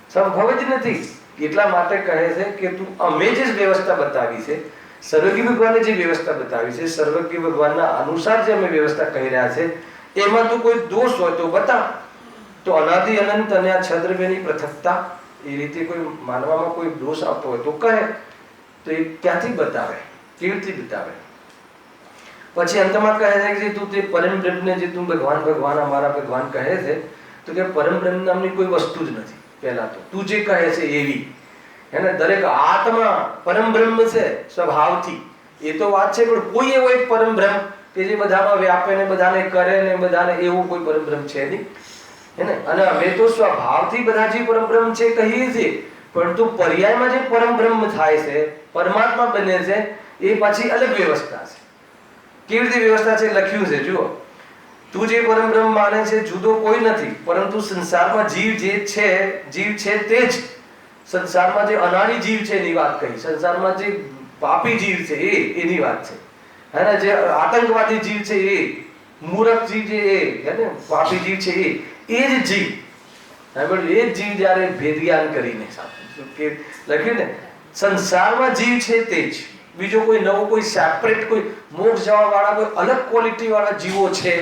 સંભવ જ નથી. એટલા માટે કહે છે કે તું અમે જે વ્યવસ્થા બતાવી છે, સર્વજ્ઞ ભગવાને જે વ્યવસ્થા બતાવી છે, સર્વજ્ઞ ભગવાનના અનુસાર જે અમે વ્યવસ્થા કહી રહ્યા છે, એમાં તું કોઈ દોષ હોય તો બતાવ. તો અનાદિ અનંત અને આ છદ્રવ્યની પૃથકતા એ રીતે કોઈ માનવામાં કોઈ દોષ આવતો હોય તો કહે. તો એ ક્યાંથી બતાવે? કેવી રીતે બતાવે? પછી અંતમાં કહે છે કે તું તે પરમ બ્રહ્મને જે તું ભગવાન ભગવાન અમારા ભગવાન કહે છે, તો કે પરમ બ્રહ્મ નામની કોઈ વસ્તુ જ નથી. પહેલા તો તું જે કહે છે એવી, એને દરેક આત્મા પરમ બ્રહ્મ છે સ્વભાવથી, એ તો વાત છે, પણ કોઈ એવો એક પરમ બ્રહ્મ કે જે બધામાં વ્યાપે ને બધાને કરે ને બધાને, એવું કોઈ પરમ બ્રહ્મ છે નહીં, હે ને. અને અમે તો સ્વભાવથી બધા જે પરમ બ્રહ્મ છે કહીએ છીએ, પરંતુ પર્યાયમાં જે પરમ બ્રહ્મ થાય છે, પરમાત્મા બને છે, એ પાછી અલગ વ્યવસ્થા છે. કેવી રીતે વ્યવસ્થા છે લખ્યું છે, જુઓ. તું જે પરમ બ્રહ્મ માને છે જુદો કોઈ નથી, પરંતુ સંસારમાં જીવ જે છે, જીવ છે તે જ. સંસારમાં જે અનાળી જીવ છે એની વાત કહી, સંસારમાં જે પાપી જીવ છે એની વાત છે, હે ને. જે આતંકવાદી જીવ છે એ, મૂર્ખ જીવ છે એ, હે ને, પાપી જીવ છે એ જ જીવ, એ જ જીવ જ્યારે ભેદ જ્ઞાન કરીને લખ્યું ને, સંસારમાં જીવ છે તે જ, બીજો કોઈ નવો કોઈ સેપરેટ કોઈ મોક્ષ જવા વાળા કોઈ અલગ ક્વોલિટી વાળા જીવો છે,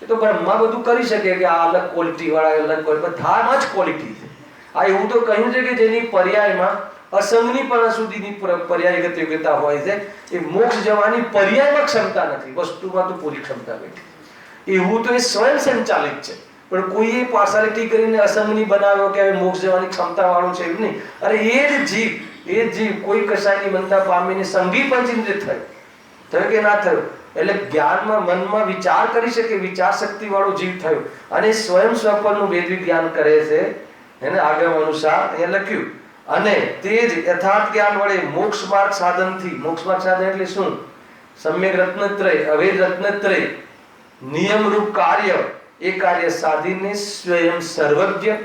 એ તો બ્રહ્મા બધું કરી શકે કે આ અલગ ક્વોલિટી વાળા અલગ બધામાં જ ક્વોલિટી છે. આ એવું તો કહ્યું છે કે જેની પર્યાયમાં અસંગની સુધીની પર્યાયગત યોગ્યતા હોય છે, એ મોક્ષ જવાની પર્યાયમાં ક્ષમતા નથી, વસ્તુમાં તો પૂરી ક્ષમતા નથી. એવું તો એ સ્વયં સંચાલિત છે, પણ કોઈએ પાર્સાલિટી કરીને અસંગની બનાવ્યો કે મોક્ષ જવાની ક્ષમતા વાળું છે એવું નહીં. અરે એ જીવ કોઈ કશાયની બનતા પામીને સંગી પણ ચિંતિત થયો કે ના થયો, એટલે જ્ઞાનમાં મનમાં વિચાર કરી શકે, વિચાર શક્તિ વાળો જીવ થયો, અને સ્વયં સ્વપરનું વેદ જ્ઞાન કરે છે, એને આગમ અનુસાર અહીંયા લખ્યું. અને તે જ યથાર્થ જ્ઞાન વડે મોક્ષ માર્ગ સાધનથી, મોક્ષ માર્ગ સાધન એટલે શું? સમ્યક રત્નત્રય, અવેદ રત્નત્રય, નિયમરૂપ કાર્ય, એ કાર્ય સાધીને સ્વયં સર્વજ્ઞ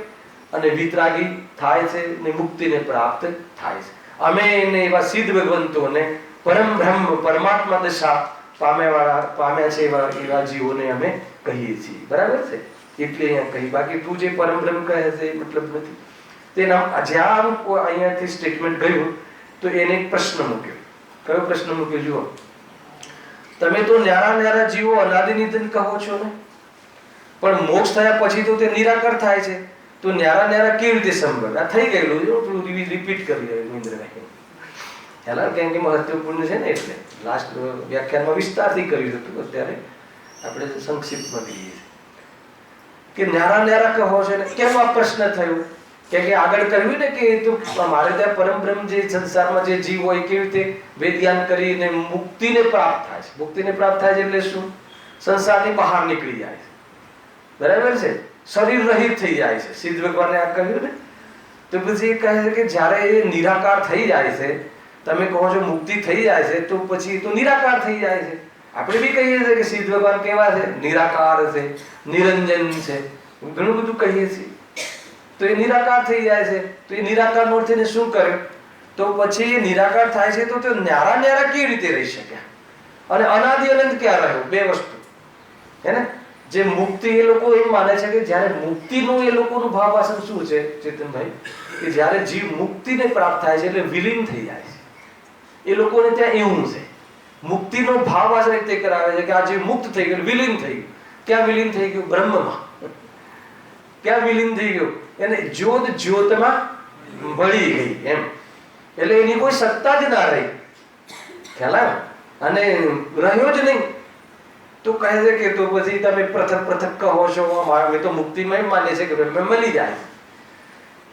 અને વિતરાગી થાય છે ને મુક્તિને પ્રાપ્ત થાય છે. અમે એને એવા સિદ્ધ ભગવંતોને પરમ બ્રહ્મ પરમાત્મા દશા પામ્યા છે એવા જીવોને અમે કહીએ છીએ. બરાબર છે? એટલે અહીંયા કહી. બાકી તું જે પરમ બ્રહ્મ કહે છે એ મતલબ નથી. તેના જ્યાં અહીંયાથી સ્ટેટમેન્ટ ગયું તો એને એક પ્રશ્ન મૂક્યો. કયો પ્રશ્ન મૂક્યો જુઓ. તમે તો ન્યારા જીવો અનાદિ નિધન કહો છો ને, પણ મોક્ષ થયા પછી તો તે નિરાકર થાય છે, તો ન્યારા કેવી રીતે સંભવ? આ થઈ ગયેલું છે, થોડું રિપીટ કરી રહ્યું ઇન્દ્રભાઈ. હેલા કેમ કે મહત્વપૂર્ણ છે ને, એટલે લાસ્ટ વ્યાખ્યાનમાં વિસ્તારથી કર્યું હતું, અત્યારે આપણે સંક્ષિપ્તમાં કહીએ છીએ કે ન્યારા કહો છો ને. કેમ આ પ્રશ્ન થયો? કે આગળ કહ્યું ને કે તો મારે ત્યાં પરમ બ્રહ્મ જે સંસારમાં જે જીવ હોય કેવી રીતે વેદ જ્ઞાન કરીને મુક્તિને પ્રાપ્ત થાય છે. મુક્તિને પ્રાપ્ત થાય છે એટલે શું? સંસારની બહાર નીકળી જાય છે. બરાબર છે? શરીર રહિત થઈ જાય છે. સિદ્ધ ભગવાને આ કહ્યું ને. તો પછી એ કહે છે કે જ્યારે એ નિરાકાર થઈ જાય છે, તમે કહો છો મુક્તિ થઈ જાય છે, તો પછી તો નિરાકાર થઈ જાય છે. આપણે બી કહીએ છીએ કે સિદ્ધ ભગવાન કેવા છે? નિરાકાર છે, નિરંજન છે, ઘણું બધું કહીએ છીએ. તો એ નિરાકાર થઈ જાય છે, તો એ નિરાકાર નો થઈને શું કર્યું? તો પછી એ નિરાકાર થાય છે, તો તે ન્યારા કેવી રીતે રહી શક્યા? અને અનાદિ અનંત ક્યાં રહ્યો? બે વસ્તુ, હે ને. જે મુક્તિ, એ લોકો એમ માને છે કે જ્યારે મુક્તિનું એ લોકોનું ભાવાસન શું છે ચેતનભાઈ, કે જ્યારે જીવ મુક્તિને પ્રાપ્ત થાય છે એટલે વિલીન થઈ જાય છે. એ લોકોને ત્યાં એવું છે. મુક્તિનો ભાવાસન રીતે કરાવે છે કે આ જીવ મુક્ત થઈ ગયો, વિલીન થઈ ગયું. ક્યાં વિલીન થઈ ગયું? બ્રહ્મમાં. ક્યાં વિલીન થઈ ગયો? એને જ્યોતમાં ભળી ગઈ એમ. એટલે એની કોઈ સત્તા જ ના રહી, ખ્યાલ આવે? અને રહ્યો જ નહીં. તો કહે છે કે તો પછી તમે પૃથક પૃથક કહો છો, અમે તો મુક્તિમાં માને છે કે બ્રહ્મ મળી જાય,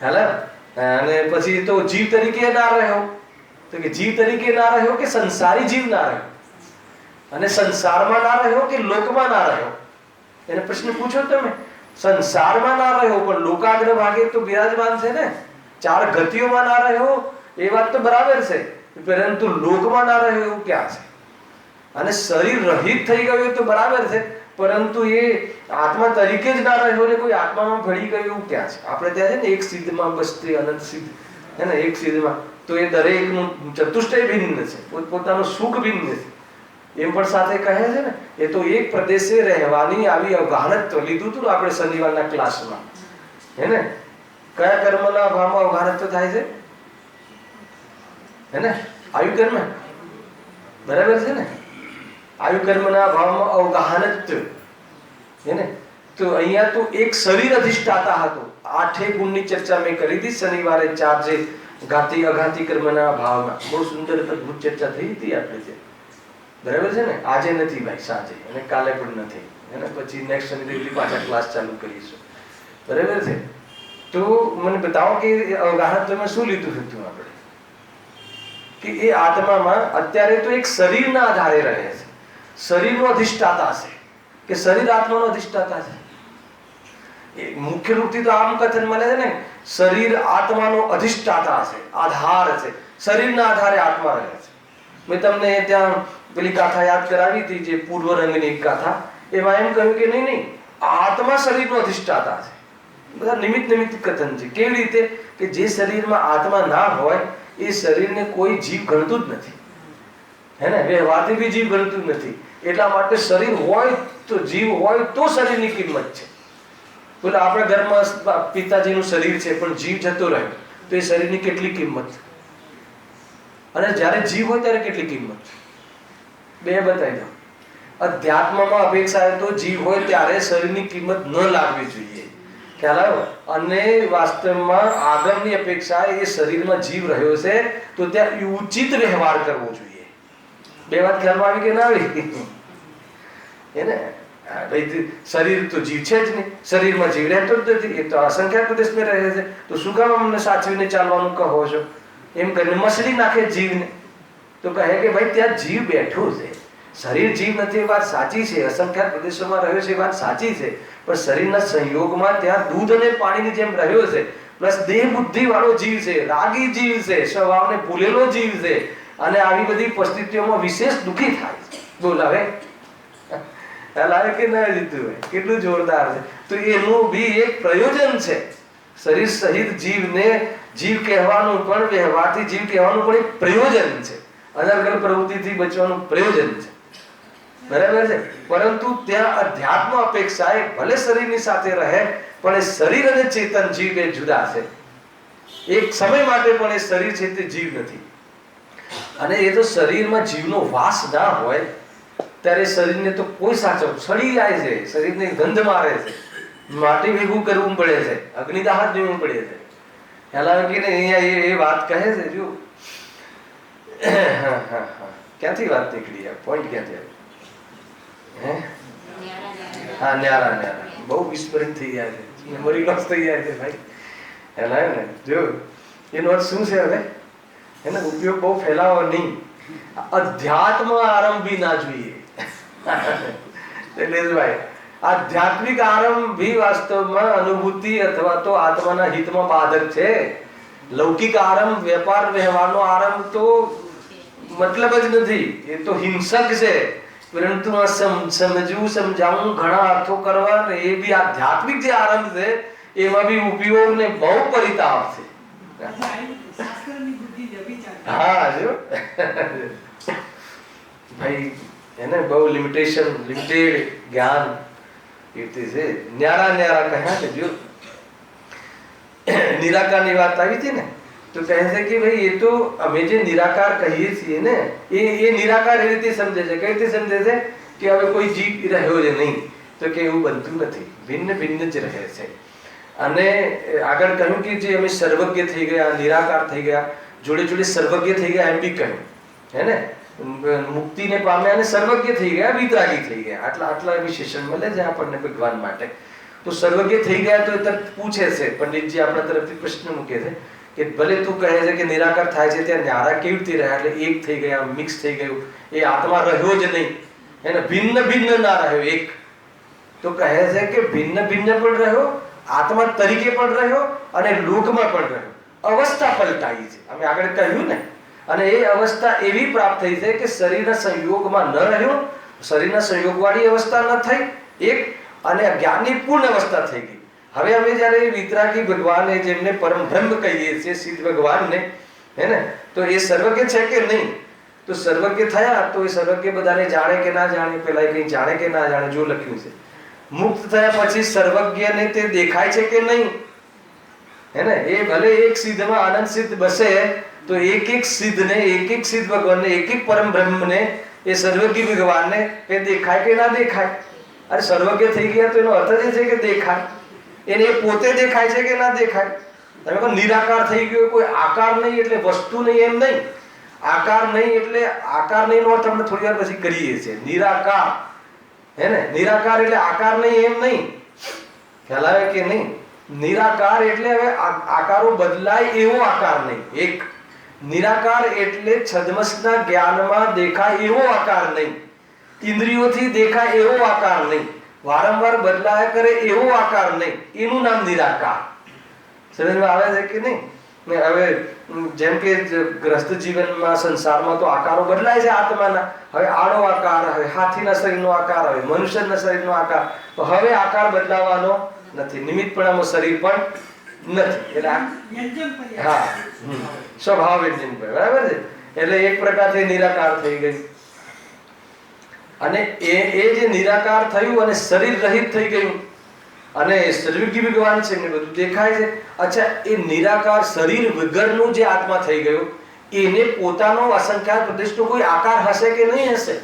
ખ્યાલ આવે? અને પછી તો જીવ તરીકે ના રહ્યો, તો કે જીવ તરીકે ના રહ્યો કે સંસારી જીવ ના રહ્યો, અને સંસારમાં ના રહ્યો કે લોકમાં ના રહ્યો. એને પ્રશ્ન પૂછો તમે. સંસારમાં ના રહ્યો પણ લોકાગ્ર ભાગે તો બિરાજમાન છે ને. ચાર ગતિઓમાં ના રહ્યો એ વાત તો બરાબર છે, પરંતુ લોકમાં ના રહ્યો એવું ક્યાં છે? અને શરીર રહિત થઈ ગયું તો બરાબર છે, પરંતુ એ આત્મા તરીકે જ ના રહ્યો ને કોઈ આત્મામાં ભળી ગયું એવું ક્યાં છે? આપણે ત્યાં છે ને એક સિદ્ધમાં બસતે અનંત સિદ્ધ, હે ને. એક સિદ્ધમાં તો એ દરેકનું ચતુષ્ટય ભિન્ન છે, પોતાનું સુખ ભિન્ન છે. એમ પણ સાથે કહે છે ને, એ તો એક પ્રદેશે રહેવાની આવી અવગાહનત્વ લીધું હતું ને આપણે શનિવારના ક્લાસમાં, હે ને. કયા કર્મના અભાવમાં અવગાહનત્વ થાય છે? હે ને, આયુ કર્મ. બરાબર છે ને? આયુ કર્મના અભાવમાં અવગાહનત્વ, હે ને. તો અહીંયા તો એક શરીર અધિષ્ઠાતા હતો. 8 ગુણની ચર્ચા મેં કરી હતી શનિવારે. 4 જે ઘાતી અઘાતી કર્મના અભાવમાં બહુ સુંદર અદભુત ચર્ચા થઈ હતી આપણે. બરાબર છે ને? આજે નથી ભાઈ, સાંજે, અને કાલે પણ નથી, અને પછી નેક્સ્ટ શનિદેવથી પાછા ક્લાસ ચાલુ કરીશું. બરાબર છે? તો મને બતાવો કે અવગાહનમાં શું લીધું હતું આપણે, કે એ આત્મામાં અત્યારે તો એક શરીરના આધારે રહે છે, શરીરનો અધિષ્ઠાતા છે, કે શરીર આત્માનો અધિષ્ઠાતા છે. મુખ્ય રૂપથી તો આમ કથન મળે છે ને, શરીર આત્માનો અધિષ્ઠાતા છે, આધાર છે, શરીરના આધારે આત્મા રહે છે. મેં તમને ત્યાં પેલી ગાથા યાદ કરાવી હતી, જે પૂર્વ રંગની ગાથા, એમાં એમ કહ્યું કે નહીં, આત્મા શરીરનો અધિષ્ઠાતા છે. બધા નિમિત્ત કથન છે. કેવી રીતે? કે જે શરીરમાં આત્મા ના હોય એ શરીરને કોઈ જીવ ગણતું જ નથી, હે ને? વ્યવહારથી બી જીવ ગણતું જ નથી. એટલા માટે શરીર હોય તો, જીવ હોય તો શરીરની કિંમત છે. બોલે આપણા ઘરમાં પિતાજીનું શરીર છે પણ જીવ જતો રહે તો એ શરીરની કેટલી કિંમત, અને જ્યારે જીવ હોય ત્યારે કેટલી કિંમત, બે બતાવી દો. અધ્યાત્મમાં અપેક્ષા તો જીવ હોય ત્યારે શરીરની કિંમત ન લાગવી જોઈએ, ખ્યાલ આવ્યો? અને વાસ્તવમાં આગળની અપેક્ષા એ શરીરમાં જીવ રહ્યો છે તો ત્યાં ઉચિત વ્યવહાર કરવો જોઈએ. બે વાત ખ્યાલમાં આવી કે ના આવી? એને શરીર તો જીવ છે જ નહીં, શરીરમાં જીવ રહેતો જ નથી, એ તો અસંખ્ય પ્રદેશમાં રહે છે, તો શું કામ અમને સાચવીને ચાલવાનું કહો છો? એમ કરીને મસળી નાખે જીવને. તો કહે કે ભાઈ ત્યાં જીવ બેઠો છે, શરીર જીવ નથી, એ વાત સાચી છે, અસંખ્ય પ્રદેશોમાં રહ્યો છે, એ વાત સાચી છે, પણ શરીરના સંયોગમાં ત્યાં દૂધ અને પાણીની જેમ રહ્યો છે, પ્લસ દેહ બુદ્ધિ વાળો જીવ છે, રાગી જીવ છે, સ્વભાવને ભૂલેલો જીવ છે, અને આવી બધી પરિસ્થિતિઓમાં વિશેષ દુઃખી થાય છે. બોલાવે લાવે કે ના જીતું હોય, કેટલું જોરદાર છે. તો એનું બી એક પ્રયોજન છે. શરીર સહિત જીવને જીવ કહેવાનું પણ, વ્યવહારથી જીવ કહેવાનું પણ એક પ્રયોજન છે. અનર્ગલ પ્રવૃત્તિથી બચવાનું પ્રયોજન છે. બરાબર છે? પરંતુ ત્યાં અધ્યાત્મ અપેક્ષા એ ભલે શરીરની સાથે રહે પણ એ શરીર અને ચેતન જીવ બે જુદા છે. એક સમય માટે પણ એ શરીર છે તે જીવ નથી. અને એ તો શરીરમાં જીવનો વાસ ના હોય ત્યારે શરીરને તો કોઈ સાચવ, સડી જાય છે, શરીરને ગંધ મારે છે, માટી ભેગું કરવું પડે છે, અગ્નિદાહ દેવું પડે છે. ખ્યાલ આવે કે અહીંયા એ વાત કહે છે. જો ક્યાંથી વાત નીકળી, પોઈન્ટ ક્યાંથી આવ્યો? હા, ન્યારા. બહુ વિસ્મૃત થઈ જાય છે, મેમરી લોસ થઈ જાય છે ભાઈ. ખ્યાલ આવે ને? જો એનો અર્થ શું છે હવે? એનો ઉપયોગ બહુ ફેલાવો નહીં. અધ્યાત્મ આરંભ બી ના જોઈએ. આધ્યાત્મિક આરંભ ભી વાસ્તવમાં અનુભૂતિ અથવા તો આત્માના હિતમાં બાધક છે. લૌકિક આરંભ, વેપાર વ્યવહારનો આરંભ તો મતલબ જ નથી, એ તો હિંસક છે. પરંતુ સમજવું, સમજાવવું, ઘણા અર્થો કરવા, એ બી આધ્યાત્મિક જે આરંભ છે એમાં બી ઉપયોગ ને બહુ પરિતાપ છે. હા, જો ભાઈ એને બહુ લિમિટેડ જ્ઞાન કીર્તિ છે. ન્યારા કહ્યા કે જો નિરાકારની વાત આવી હતી ને, તો કહે છે કે ભાઈ એ તો અમે જે નિરાકાર કહીએ છીએ ને, એ નિરાકાર એ રીતે સમજે છે. કઈ રીતે સમજે છે? કે હવે કોઈ જીવ રહ્યો છે નહીં, તો કે એવું બનતું નથી, ભિન્ન જ રહે છે. અને આગળ કહ્યું કે જે અમે સર્વજ્ઞ થઈ ગયા, નિરાકાર થઈ ગયા, જોડે જોડે સર્વજ્ઞ થઈ ગયા એમ બી કહ્યું, હે ને? મુક્તિને પામ્યા અને સર્વજ્ઞ થઈ ગયા, વિતરાગી થઈ ગયા, આટલા વિશેષણ મળે છે આપણને ભગવાન માટે. તો સર્વજ્ઞ થઈ ગયા તો એ તરત પૂછે છે, પંડિતજી આપણા તરફથી પ્રશ્ન મૂકે છે કે ભલે તું કહે છે કે નિરાકાર થાય છે, ત્યાં ન્યારા કેવી રીતે રહ્યા? એટલે એક થઈ ગયા, મિક્સ થઈ ગયું, એ આત્મા રહ્યો જ નહીં, એને ભિન્ન ના રહ્યો, એક. તો કહે છે કે ભિન્ન પણ રહ્યો, આત્મા તરીકે પણ રહ્યો, અને લોકમાં પણ રહ્યો. અવસ્થા પલટાઈ છે, અમે આગળ કહ્યું ને. અને એ અવસ્થા એવી પ્રાપ્ત થઈ છે કે શરીરના સંયોગમાં ન રહ્યો, શરીરના સંયોગવાળી અવસ્થા ન થઈ એક, અને જ્ઞાનની પૂર્ણ અવસ્થા થઈ ગઈ. હવે અમે જયારે વિતરાગી ભગવાન, જેમને પરમ બ્રહ્મ કહીએ છીએ, સિદ્ધ ભગવાનને, હે ને? તો એ સર્વજ્ઞ છે કે નહીં? તો સર્વજ્ઞ થયા તો એ સર્વજ્ઞ બધાને જાણે કે ના જાણે, પેલા કઈ જાણે કે ના જાણે, જો લખ્યું છે. મુક્ત થયા પછી સર્વજ્ઞને તે દેખાય છે કે નહીં? હે ને? એ ભલે એક સિદ્ધમાં આનંદ સિદ્ધ બસે તો એક સિદ્ધને, એક સિદ્ધ ભગવાનને, એક પરમ બ્રહ્મને, એ સર્વજ્ઞ ભગવાનને એ દેખાય કે ના દેખાય? અરે સર્વજ્ઞ થઈ ગયા તો એનો અર્થ જ છે કે દેખાય. એને એ પોતે દેખાય છે કે ના દેખાય? તમે કહો નિરાકાર થઈ ગયો, કોઈ આકાર નહીં એટલે વસ્તુ નહીં, એમ નહીં. આકાર નહીં એટલે આકાર નહીં નો અર્થ આપણે થોડી વાર પછી કરીએ છીએ. નિરાકાર, હે ને? નિરાકાર એટલે આકાર નહીં એમ નહીં, ખ્યાલ આવે કે નહીં? નિરાકાર એટલે હવે આકારો બદલાય એવો આકાર નહીં. એક નિરાકાર એટલે છદ્મસના જ્ઞાનમાં દેખાય એવો આકાર નહીં, ઇન્દ્રિયોથી દેખાય એવો આકાર નહીં, વારંવાર બદલાયા કરે એવો આકાર નહીં, એનું નામ નિરાકાર. સમજમાં આવે છે કે નહીં? હવે જેમ કે ગ્રસ્ત જીવનમાં સંસારમાં તો આકારો બદલાય છે આત્માના. હવે આડો આકાર, હવે હાથીના શરીરનો આકાર, હવે મનુષ્યના શરીરનો આકાર. તો હવે આકાર બદલાવાનો નથી, નિમિત્તપણામાં શરીર પણ નથી. એટલે હા, સ્વભાવ વ્યંજન, બરાબર છે. એટલે એક પ્રકારથી નિરાકાર થઈ ગઈ. અને એ જે નિરાકાર થયું અને શરીર રહિત થઈ ગયું અને સર્વજ્ઞ ભગવાન છે ને બધું દેખાય છે. અચ્છા, એ નિરાકાર શરીર વગરનું જે આત્મા થઈ ગયો એને પોતાનો અસંખ્યાત પ્રદેશનો કોઈ આકાર હશે કે નહીં હશે?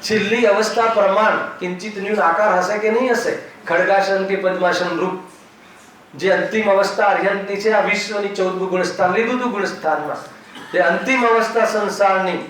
છેલ્લી અવસ્થા પ્રમાણ કિંચિત ન્યૂન આકાર હશે કે નહીં હશે? ખડગાસન કે પદ્માસન રૂપ જે અંતિમ અવસ્થા અર્યંતની છે, આ વિશ્વની 14મું ગુણસ્થાન લીધું હતું ગુણસ્થાનમાં, તે અંતિમ અવસ્થા સંસારની,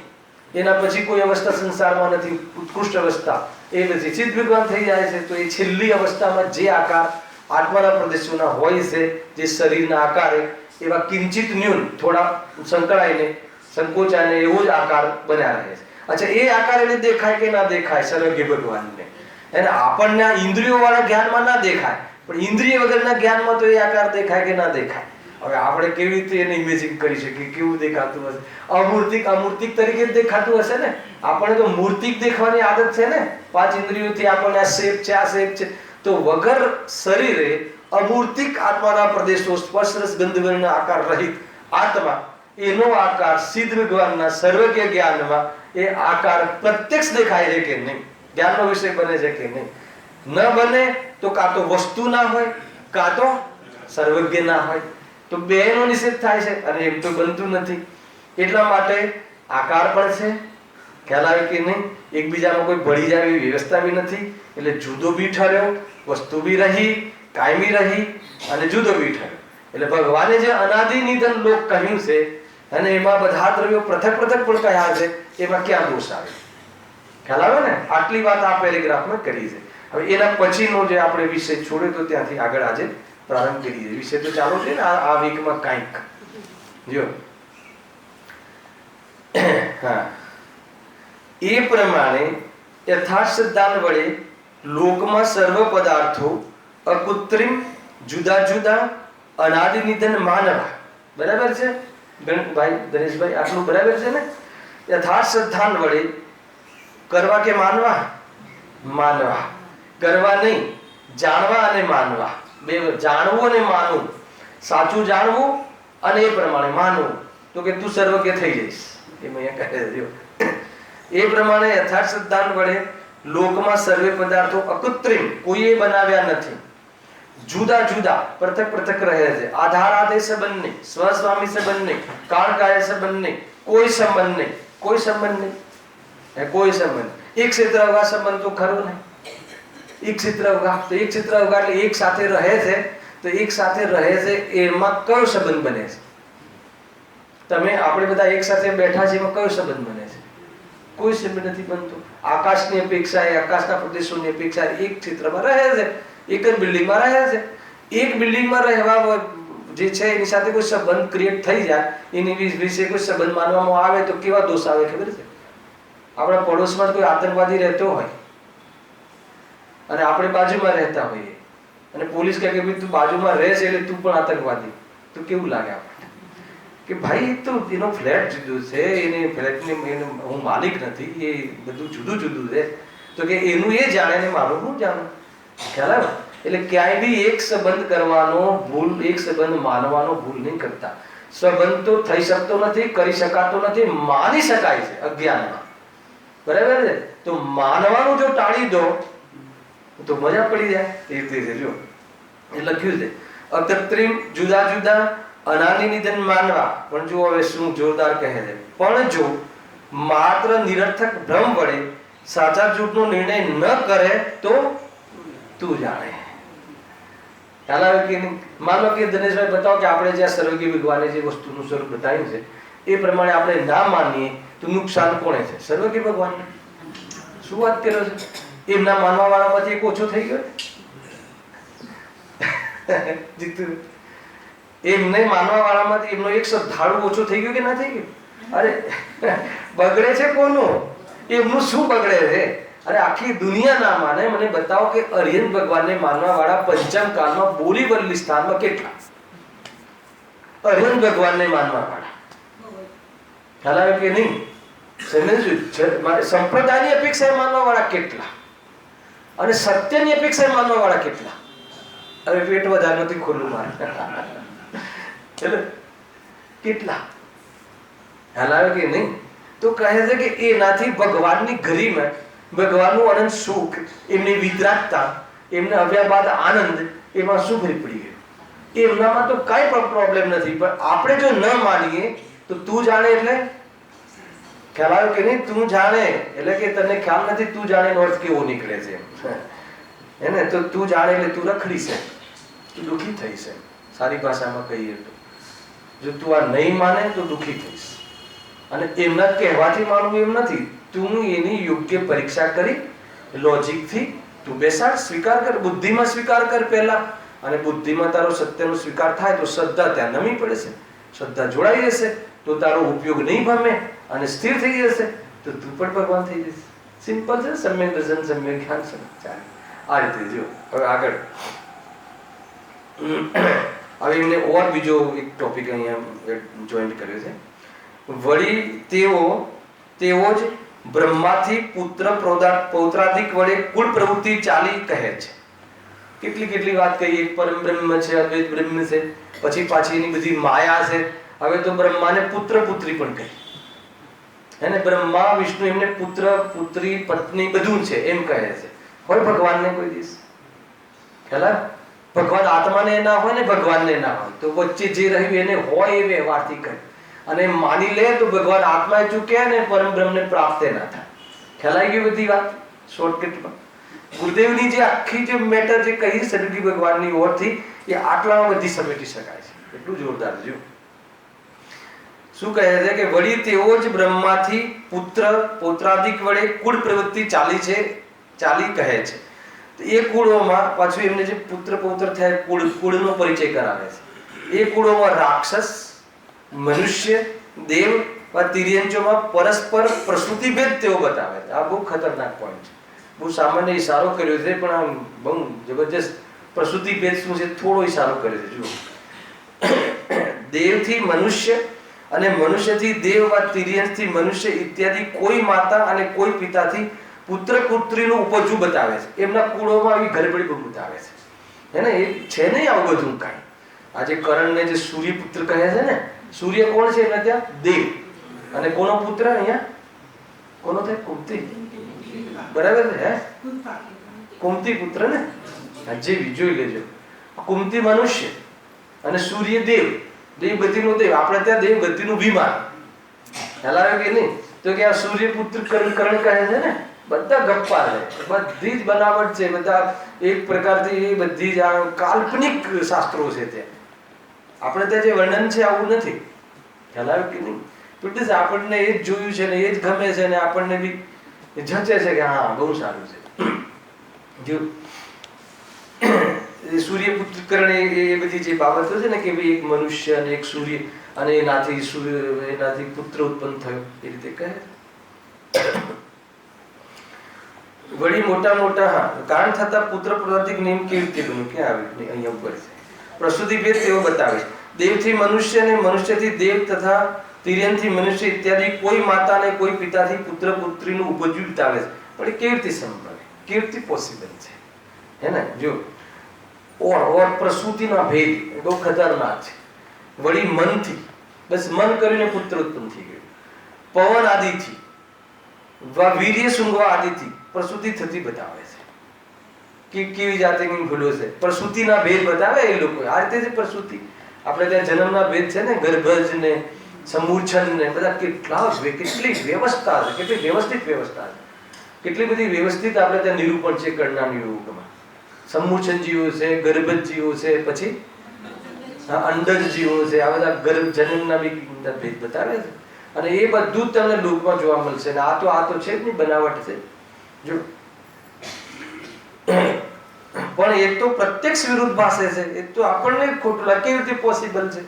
એના પછી કોઈ અવસ્થા સંસારમાં નથી. ઉત્કૃષ્ટ અવસ્થા એ પછી ચિત્ત ભગવાન થઈ જાય છે. તો એ છેલ્લી અવસ્થામાં જે આકાર આત્માના પ્રદેશોના હોય છે, જે શરીરના આકારે એવા કિંચિત ન્યૂન થોડા સંકળાઈને સંકોચાઈને એવો જ આકાર બન્યા રહે છે. અચ્છા, એ આકાર એને દેખાય કે ના દેખાય? સર્વજ્ઞ ભગવાનને. એને આપણને ઇન્દ્રિયો વાળા જ્ઞાનમાં ના દેખાય, પણ ઇન્દ્રિય વગરના જ્ઞાનમાં તો એ આકાર દેખાય કે ના દેખાય? હવે આપણે કેવી રીતે એને ઇમેજિન કરી શકીએ કેવું દેખાતું હશે? અમૂર્તિક તરીકે જ દેખાતું હશે ને. આપણને તો મૂર્તિક દેખવાની આદત છે ને, 5 ઇન્દ્રિયોથી આપણને આ શેપ છે, આ શેપ છે. તો વગર શરીરે અમૂર્તિક આત્માના પ્રદેશો, સ્પર્શ રસ ગંધ વર્ણ આકાર રહિત આત્મા, એનો આકાર સિદ્ધ ભગવાનના સર્વજ્ઞ જ્ઞાનમાં એ આકાર પ્રત્યક્ષ દેખાય છે કે નહીં? જ્ઞાનનો વિષય બને છે કે નહીં? ન બને તો કાં તો વસ્તુ ના હોય, કાં તો સર્વજ્ઞ ના હોય. તો બેનો નિષેધ થાય છે અને એમ તો બનતું નથી. એટલા માટે આકાર પણ છે, ખ્યાલ આવે કે નહીં? એકબીજામાં કોઈ ભળી જાય એવી વ્યવસ્થા બી નથી. એટલે જુદો બી ઠર્યો, વસ્તુ બી રહી, કાયમી રહી અને જુદો બી ઠર્યો. એટલે ભગવાને જે અનાદિ નિધન લોક કહ્યું છે અને એમાં બધા દ્રવ્યો પૃથક પૃથક પણ કહ્યા છે, એમાં ક્યાં દોષ આવે? ખ્યાલ આવે ને? આટલી વાત આ પેરેગ્રાફમાં કરી છે. હવે એના પછીનો જે આપણે વિષય છોડ્યો તો ત્યાંથી આગળ આજે પ્રારંભ કરીએ. વિષય તો ચાલુ છે ને આ વીકમાં કાંઈક જો. હા, એ પ્રમાણે યથાર્થ સિદ્ધાંત વડે લોકમાં સર્વ પદાર્થો અકૃત્રિમ, જુદા જુદા, અનાદિ નિધન માનવા. બરાબર છે ભાઈ દિનેશભાઈ? આટલું બરાબર છે ને? યથાર્થ સિદ્ધાંત વડે કરવા કે માનવા? માનવા. કરવા નહીં, જાણવા અને માનવા. બે, જાણવું અને માનવું. સાચું જાણવું અને એ પ્રમાણે માનવું. તો કે તું સર્વજ્ઞ થઈ જઈશ એમ અહીંયા કહે છે. એ પ્રમાણે યથાર્થ સિદ્ધાંત વડે લોકમાં સર્વે પદાર્થો અકૃત્રિમ, કોઈએ બનાવ્યા નથી, જુદા જુદા, પૃથક પૃથક રહે છે. આધાર આદેશ સંબંધ નહીં, સ્વસ્વામી સંબંધ નહીં, કારણ કાર્ય સંબંધ નહીં, કોઈ સંબંધ નહીં, કોઈ સંબંધ નહીં, કોઈ સંબંધ. એક ક્ષેત્ર અવગા સંબંધ તો ખરો નહીં. એક ક્ષેત્ર અવગા, તો એક ક્ષેત્ર અવગા એટલે એક સાથે રહે છે. તો એક સાથે રહે છે એમાં કયો સંબંધ બને છે? તમે આપણે બધા એક સાથે બેઠા છે, એમાં કયો સંબંધ બને છે? કોઈ સંબંધ નથી બનતો. આકાશની અપેક્ષા એ આકાશના પ્રદેશોની અપેક્ષા એક ક્ષેત્રમાં રહે છે, એક જ બિલ્ડિંગમાં રહે છે. એક બિલ્ડિંગમાં રહેવા જે છે એની સાથે કોઈ સંબંધ ક્રિએટ થઈ જાય, એની વિશે કોઈ સંબંધ માનવામાં આવે તો કેવા દોષ આવે ખબર છે? આપણા પડોશમાં કોઈ આતંકવાદી રહેતો હોય અને આપણે બાજુમાં રહેતા હોઈએ અને પોલીસ કહે કે ભાઈ તું બાજુમાં રહે છે એટલે તું પણ આતંકવાદી, તો કેવું લાગે આપણને? કે ભાઈ તો એનો ફ્લેટ જુદો છે, એને ફ્લેટની હું માલિક નથી, એ બધું જુદું જુદું છે. તો કે એનું એ જાણે ને મારું હું જાણું. ખ્યાલ આવે? એટલે ક્યાંય બી એક સંબંધ કરવાનો ભૂલ, એક સંબંધ માનવાનો ભૂલ નહીં કરતા. સંબંધ તો થઈ શકતો નથી, કરી શકાતો નથી, માની શકાય છે અજ્ઞાનમાં. બરાબર છે? તો માનવાનું જો ટાળી દો તો મજા પડી જાય. એ રીતે જો એ લખ્યું છે અકૃત્રિમ, જુદા જુદા, અનાદિ નિધન માનવા. પણ જો હવે શું જોરદાર કહે છે, પણ જો માત્ર નિરર્થક ભ્રમ વડે સાચા જૂઠનો નિર્ણય ન કરે તો તું જાણે. ખ્યાલ આવે કે નહીં? માનો કે દિનેશભાઈ બતાવો કે આપણે જ્યાં સર્વજ્ઞ ભગવાને જે વસ્તુનું સ્વરૂપ બતાવ્યું છે એ પ્રમાણે આપણે ના માનીએ તો નુકસાન કોને છે? સર્વ કે ભગવાન? શું વાત કર્યો છે? એમના માનવા વાળામાંથી એક ઓછો થઈ ગયો. જીતુ, એમને માનવા વાળામાંથી એમનો એક શ્રદ્ધાળુ ઓછો થઈ ગયો કે ના થઈ ગયો? અરે બગડે છે કોનું? એમનું શું બગડે છે? અરે આખી દુનિયા ના માને. મને બતાવો કે અરિયન ભગવાનને માનવા વાળા પંચમ કાળમાં બોરીવલી સ્થાનમાં કેટલા? અરિયન ભગવાનને માનવા વાળા ખ્યાલ આવે કે નહીં? સંપ્રદાયની અપેક્ષાએ માનવા વાળા કેટલા અને સત્યની અપેક્ષાએ માનવા વાળા કેટલા? હવે પેટ વધારે નથી ખોલું મારે. કેટલા ખ્યાલ આવે કે નહીં? તો કહે છે કે એનાથી ભગવાનની ગરિમા, ભગવાનનું અનંત સુખ, એમની વિતરાગતા, એમને આવ્યા બાદ આનંદ, એમાં શું ફરી પડી ગયું? એમનામાં તો કઈ પણ પ્રોબ્લેમ નથી. પણ આપણે જો ન માનીએ તો તું જાણે એટલે ખ્યાલ આવ્યો કે નહીં? તું જાણે એટલે કે તને ખ્યાલ નથી. તું જાણે નો અર્થ કેવો નીકળે છે હે ને? તો તું જાણે એટલે તું રખડી છે, તું દુઃખી થઈ છે. સારી ભાષામાં કહીએ તો જો તું આ નહીં માને તો દુઃખી થઈશ. અને એમના કહેવાથી માનવું એમ નથી. તું એની યોગ્ય પરીક્ષા કરી લોજિકથી તું બેસાડ, સ્વીકાર કર, બુદ્ધિમાં સ્વીકાર કર પહેલા. અને બુદ્ધિમાં તારો સત્યનો સ્વીકાર થાય તો શ્રદ્ધા ત્યાં નમી પડે છે. શ્રદ્ધા જોડાઈ જશે તો તારો ઉપયોગ નહીં ભમે અને સ્થિર થઈ જશે તો તું પણ ભગવાન થઈ જશે. સિમ્પલ છે. સમ્યક દર્શન, સમ્યક જ્ઞાન, ચાલે આ રીતે. જો હવે આગળ હવે એમને ઓર બીજો એક ટોપિક અહીંયા જોઈન્ટ કર્યો છે. વળી તેઓ જ બ્રહ્માથી પુત્ર પૌત્રાધિક વડે કુળ પ્રવૃત્તિ ચાલી કહે છે. કેટલી વાત કહી. એક પરમ બ્રહ્મ છે, અદ્વૈત બ્રહ્મ છે, પછી પાછી એની બધી માયા છે. હવે તો બ્રહ્માને પુત્ર પુત્રી પણ કહી હે ને? બ્રહ્મા વિષ્ણુ એમને પુત્ર પુત્રી પત્ની બધું છે એમ કહે છે. હોય ભગવાનને કોઈ દિવસ ખ્યાલ? ભગવાન આત્માને ના હોય ને ભગવાનને ના હોય તો વચ્ચે જે રહ્યું એને હોય એ વ્યવહારથી કહે. અને માની લે તો ભગવાન આત્મા ચૂક્યા ને પરમ બ્રહ્મને પ્રાપ્ત ના થાય. ખ્યાલ આવી ગઈ બધી વાત શોર્ટકટમાં? ગુરુદેવની જે આખી જે મેટર જે કહી સદગી ભગવાનની ઓરથી એ આટલામાં બધી સમેટી શકાય છે. એટલું જોરદાર. જો શું કહે છે કે વળી તેઓ જ બ્રહ્માથી પુત્ર પૌત્રાધિક વડે કુળ પ્રવૃત્તિ ચાલી કહે છે. એ કુળોમાં પાછું એમને જે પુત્ર પૌત્ર થયા કુળનો પરિચય કરાવે છે. એ કુળોમાં રાક્ષસ, મનુષ્ય, દેવ તિર્યંચોમાં પરસ્પર પ્રસૂતિભેદ તેઓ બતાવે છે. આ બહુ ખતરનાક પોઈન્ટ છે. બહુ સામાન્ય ઇશારો કર્યો છે પણ આમ બહુ જબરજસ્ત. પ્રસૂતિભેદ શું છે? થોડો ઇશારો કર્યો છે. જુઓ, દેવથી મનુષ્ય અને મનુષ્યથી દેવ તિર્યંચથી મનુષ્ય ઇત્યાદિ કોઈ માતા અને કોઈ પિતાથી પુત્ર પુત્રીનું ઉપજવું બતાવે છે. એમના કુળોમાં આવી ગરબડી બહુ બતાવે છે હે ને? એ છે નહીં આવું બધું કાંઈ. આજે કરણને જે સૂર્યપુત્ર કહે છે ને, સૂર્ય કોણ છે એટલે ત્યાં? દેવ. અને કોનો પુત્ર અહીંયા? કોનો થાય? કુંતી. બરાબર છે હે? કુંતી પુત્ર ને? જે જોઈ લેજો. કુંતી મનુષ્ય અને સૂર્ય દેવ. દેવગતિનો દેવ. આપણે ત્યાં દેવગતિનું વિમાન. ખ્યાલ આવે કે નહીં? તો કે આ સૂર્યપુત્ર કરણ કહે છે ને, બધા ગપ્પા છે, બધી જ બનાવટ છે. બધા એક પ્રકારથી એ બધી જ આ કાલ્પનિક શાસ્ત્રો છે. ત્યાં આપણે ત્યાં જે વર્ણન છે આવું નથી. ખ્યાલ આવે કે નહીં? પ્લીઝ આપણને એ જ જોયું છે ને એ જ ગમે છે ને આપણને બી જચે છે કે હા બહુ સારું છે. જો સૂર્યપુત્ર કરણ એ બધી જે બાબતો છે ને કે ભાઈ એક મનુષ્ય અને એક સૂર્ય અને એનાથી પુત્ર ઉત્પન્ન થયો એ રીતે કહે. વળી મોટા કારણ થતા પુત્ર પૌત્રાધિક નિયમ કેવી રીતે બન્યું? ક્યાં આવે? અહીંયા ઉપર છે. પ્રસૂતિભેદ તેઓ બતાવે છે. દેવથી મનુષ્ય અને મનુષ્યથી દેવ તથા તિર્યનથી મનુષ્ય ઇત્યાદિ કોઈ માતા અને કોઈ પિતાથી પુત્ર પુત્રીનું ઉપજવું બતાવે છે. પણ એ કેવી રીતે સંભવ? કેવી રીતે પોસિબલ છે હે ને? જો ઓર પ્રસૂતિના ભેદ બહુ ખતરનાક છે. વળી મનથી, બસ મન કરીને પુત્ર ઉત્પન્ન થઈ ગયું. પવન આદિથી, વીર્ય સૂંઘવા આદિથી પ્રસૂતિ થતી બતાવે છે. કેવી જાતે ભૂલો છે? પ્રસૂતિના ભેદ બતાવે એ લોકો. આ રીતે જ પ્રસૂતિ આપણે ત્યાં જન્મના ભેદ છે ને, ગર્ભજ ને સમૂર્છન ને બધા કેટલી વ્યવસ્થા છે, કેટલી વ્યવસ્થિત વ્યવસ્થા છે, કેટલી બધી વ્યવસ્થિત આપણે ત્યાં નિરૂપણ છે. કરનાની યોગમાં સમૂર્છન જીવો છે, ગર્ભજ જીવો છે, પછી અંડજ જીવો છે, આ બધા ગર્ભ જન્મના બી ભેદ બતાવે છે. અને એ બધું જ તમને લોકમાં જોવા મળશે. ને આ તો છે જ નહીં, બનાવટ છે. જો પણ એ તો પ્રત્યક્ષ વિરુદ્ધાભાસે છે. એ તો આપણને ખોટું લાગે, કેવી રીતે પોસિબલ છે,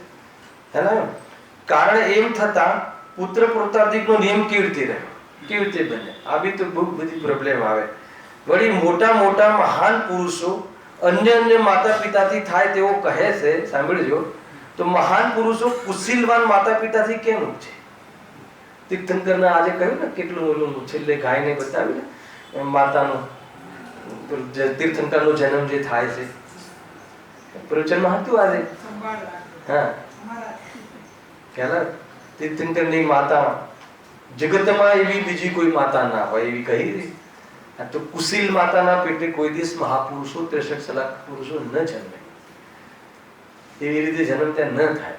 હે ને? કારણ એમ થતા પુત્ર પ્રતાધિકનો નિયમ કેવી રીતે રહે, કેવી રીતે બને? આ બી તો બહુ બધી પ્રોબ્લેમ આવે. વળી મોટા મોટા મહાન પુરુષો અન્ય માતા પિતાથી થાય તેવો કહે છે. સાંભળજો, તો મહાન પુરુષો કુશીલવાન માતા પિતાથી કેમ છે? તીર્થંકરના આજે કહ્યું ને કેટલું ઓલું છેલ્લે ગાયને બતાવ્યું ને માતાનું તીર્થંકરનો જન્મ જે થાય છે પ્રવચનમાં હતું આજે. હા, ખ્યાલ? તીર્થંકરની માતા જગતમાં એવી બીજી કોઈ માતા ના હોય એવી કહી રહી. આ તો કુશીલ માતાના પેટે કોઈ દિવસ મહાપુરુષો 63 લાખ પુરુષો ન જન્મે, એવી રીતે જન્મ ત્યાં ન થાય.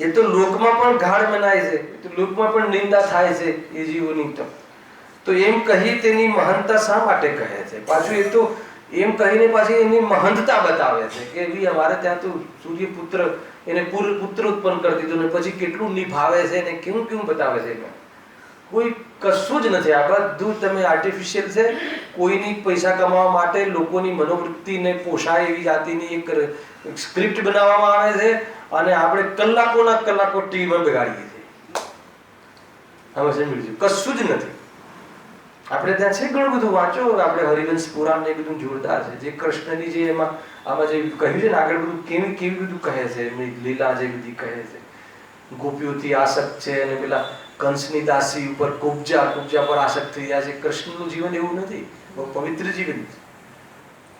એ તો લોકમાં પણ ગાળ મનાય છે, એ તો લોકમાં પણ નિંદા થાય છે એ જીવોની. તો એમ કહી તેની મહાનતા શા માટે કહે છે? પાછું એ તો એમ કહીને પાછી એની મહંતતા બતાવે છે કે ભાઈ અમારે ત્યાં તો સૂર્યપુત્ર એને પુત્ર ઉત્પન્ન કરી દીધો ને પછી કેટલું નિભાવે છે ને કેવું કેવું બતાવે છે. કોઈ કશું જ નથી. આ બધું તમે આર્ટિફિશિયલ છે. કોઈની પૈસા કમાવા માટે લોકોની મનોવૃત્તિને પોષાય એવી જાતિની એક સ્ક્રિપ્ટ બનાવવામાં આવે છે અને આપણે કલાકોના કલાકો ટીવીમાં બગાડીએ છીએ. હવે સમજી કશું જ નથી. આપણે ત્યાં છે ઘણું બધું વાંચો, આપણે હરિવંશ પુરાણ ને બધું જોરદાર છે. જે કૃષ્ણની જે એમાં આમાં જે કહ્યું છે ને આગળ બધું કેવી બધું કહે છે, એમની લીલા જે બધી કહે છે. ગોપીઓથી આસક્ત છે અને પેલા કંસની દાસી ઉપર કુબ્જા પર આસક્ત થઈ જાય છે. કૃષ્ણનું જીવન એવું નથી, બહુ પવિત્ર જીવન છે.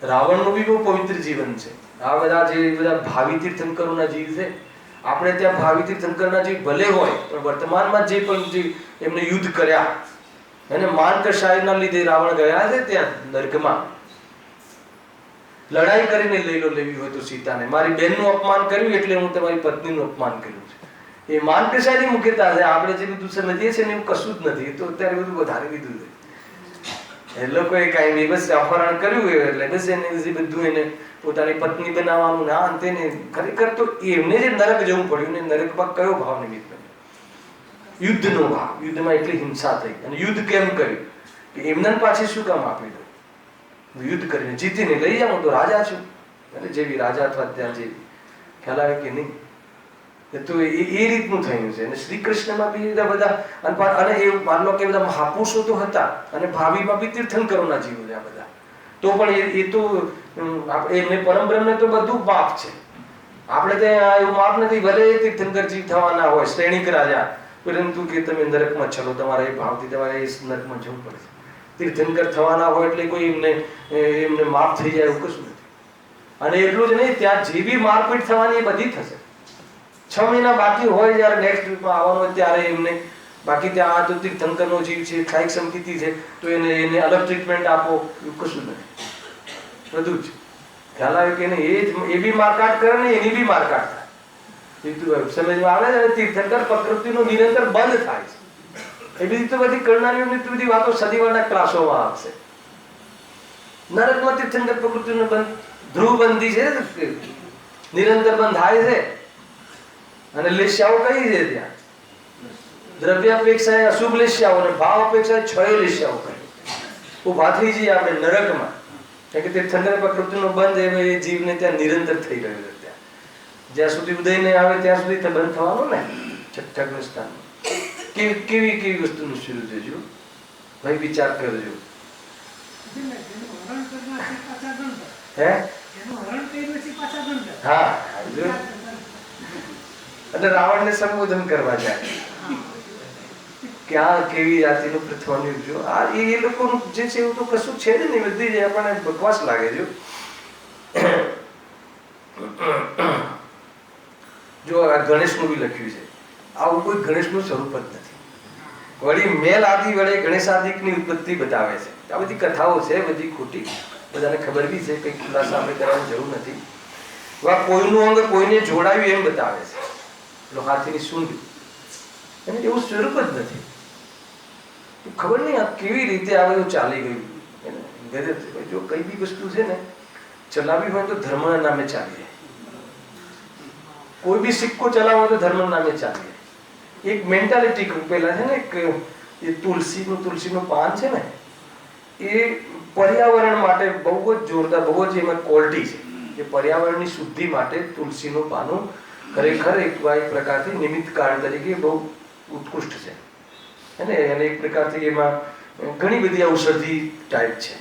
રાવણનું બી બહુ પવિત્ર જીવન છે. આ બધા જે બધા ભાવિ તીર્થંકરોના જીવ છે, આપણે ત્યાં ભાવિ તીર્થંકરના જીવ ભલે હોય પણ વર્તમાનમાં જે પણ જે એમને યુદ્ધ કર્યા અને માનકશાહીના લીધે રાવણ ગયા છે ત્યાં નરકમાં. લડાઈ કરીને લઈ લેવી હોય તો સીતાને, મારી બહેનનું અપમાન કર્યું એટલે હું તમારી પત્નીનું અપમાન કર્યું છે. એ માનકશાહીની મુખ્યતા છે. આપણે જે બધું સમજીએ છીએ ને એવું કશું જ નથી. એ તો અત્યારે બધું વધારે દીધું છે. એ લોકોએ કાંઈ નહીં, બસ અપહરણ કર્યું એટલે બસ એને બધું એને પોતાની પત્ની બનાવવાનું ને આ તેને. ખરેખર તો એમને જે નરક જવું પડ્યું ને, નરકમાં કયો ભાવ નિમિત્ત બન્યો? યુદ્ધનો ભાવ. યુદ્ધમાં એટલી હિંસા થઈ. અને યુદ્ધ કેમ કર્યું કે એમને પાછી શું કામ આપી દો? યુદ્ધ કરીને જીતીને લઈ જાઉં તો રાજા છું, અને જેવી રાજા અથવા ત્યાં જેવી. ખ્યાલ આવે કે નહીં? તો એ રીતનું થયું છે. અને શ્રી કૃષ્ણમાં બી બધા અને એ માનલો કે બધા મહાપુરુષો તો હતા અને ભાવિમાં બી તીર્થંકરોના જીવો છે આ બધા. તો પણ એ તો એમને પરમ બ્રહ્મને તો બધું માપ છે. આપણે ત્યાં એવું માપ નથી. ભલે તીર્થંકર જીવ થવાના હોય, શ્રેણીક રાજા, પરંતુ કે તમે નરકમાં ચલો, તમારે એ ભાવથી તમારે એ નરકમાં જવું પડશે. તીર્થંકર થવાના હોય એટલે કોઈ એમને માફ થઈ જાય એવું કશું નથી. અને એટલું જ નહીં, ત્યાં જે બી મારપીટ થવાની એ બધી થશે. 6 મહિના બાકી હોય જયારે નેક્સ્ટ વીકમાં આવવાનું હોય ત્યારે એમને બાકી ત્યાં આ તો તીર્થંકરનો જીવ છે, કાયિક સંકિતિ છે, તો એને અલગ ટ્રીટમેન્ટ આપો એવું કશું નથી. બધું જ ખ્યાલ આવે કે નહીં? એ બી મારકાટ કરે ને એની બી મારકાટ થાય. સમજમાં આવે છે? તીર્થંકર પ્રકૃતિનો નિરંતર બંધ થાય છે. એ બધી તો બધી કરનારીઓની તો બધી વાતો સદીવાના ક્લાસોમાં આવશે. નરકમાં તીર્થંકર પ્રકૃતિનો બંધ ધ્રુવબંધી છે, નિરંતર બંધ થાય છે. અને લેશ્યાઓ કઈ છે ત્યાં? દ્રવ્ય અપેક્ષાએ અશુભ લેશ્યાઓ અને ભાવ અપેક્ષાએ 6 લેશ્યાઓ કરી ઉભા થઈ જઈએ આપણે નરકમાં. કારણ કે તીર્થંકર પ્રકૃતિનો બંધ એ જીવને ત્યાં નિરંતર થઈ રહ્યો છે. ત્યાં જ્યાં સુધી ઉદય નહીં આવે ત્યાં સુધી બંધ થવાનું ને. છઠ્ઠા સ્થાનમાં કેવી વસ્તુનું શરૂ થયું ભાઈ, વિચાર કરજો. હે? હા, એટલે રાવણને સંબોધન કરવા જાય ક્યાં કેવી જાતિનું પૃથ્વાનું જો આ એ લોકોનું જે છે એવું તો કશું છે જ નહીં. બધી જે આપણને બકવાસ લાગે છે. જો આ ગણેશનું બી લખ્યું છે, આવું કોઈ ગણેશનું સ્વરૂપ જ નથી. વળી મેલ આદિ વડે ગણેશાદિકની ઉત્પત્તિ બતાવે છે. આ બધી કથાઓ છે, બધી ખોટી, બધાને ખબર બી છે, કંઈ ખુલાસા આપણે કરવાની જરૂર નથી. કોઈનું અંગ કોઈને જોડાયું એમ બતાવે છે. હાથીની સૂંઢ એને એવું સ્વરૂપ જ નથી. ખબર નહીં આ કેવી રીતે આ બધું ચાલી ગયું. જો કઈ બી વસ્તુ છે ને ચલાવી હોય તો ધર્મના નામે ચાલીએ, કોઈ બી સિક્કો ચલાવો તો ધર્મના નામે ચાલીએ. એક મેન્ટાલિટી પેલા છે ને, એક એ તુલસીનું પાન છે ને, એ પર્યાવરણ માટે બહુ જ જોરદાર, બહુ જ એમાં ક્વોલિટી છે. એ પર્યાવરણની શુદ્ધિ માટે તુલસીનું પાનું ખરેખર એક પ્રકારથી નિમિત્ત કારણ તરીકે બહુ ઉત્કૃષ્ટ છે. અને એક પ્રકારથી એમાં ઘણી બધી ઔષધિ ટાઈપ છે.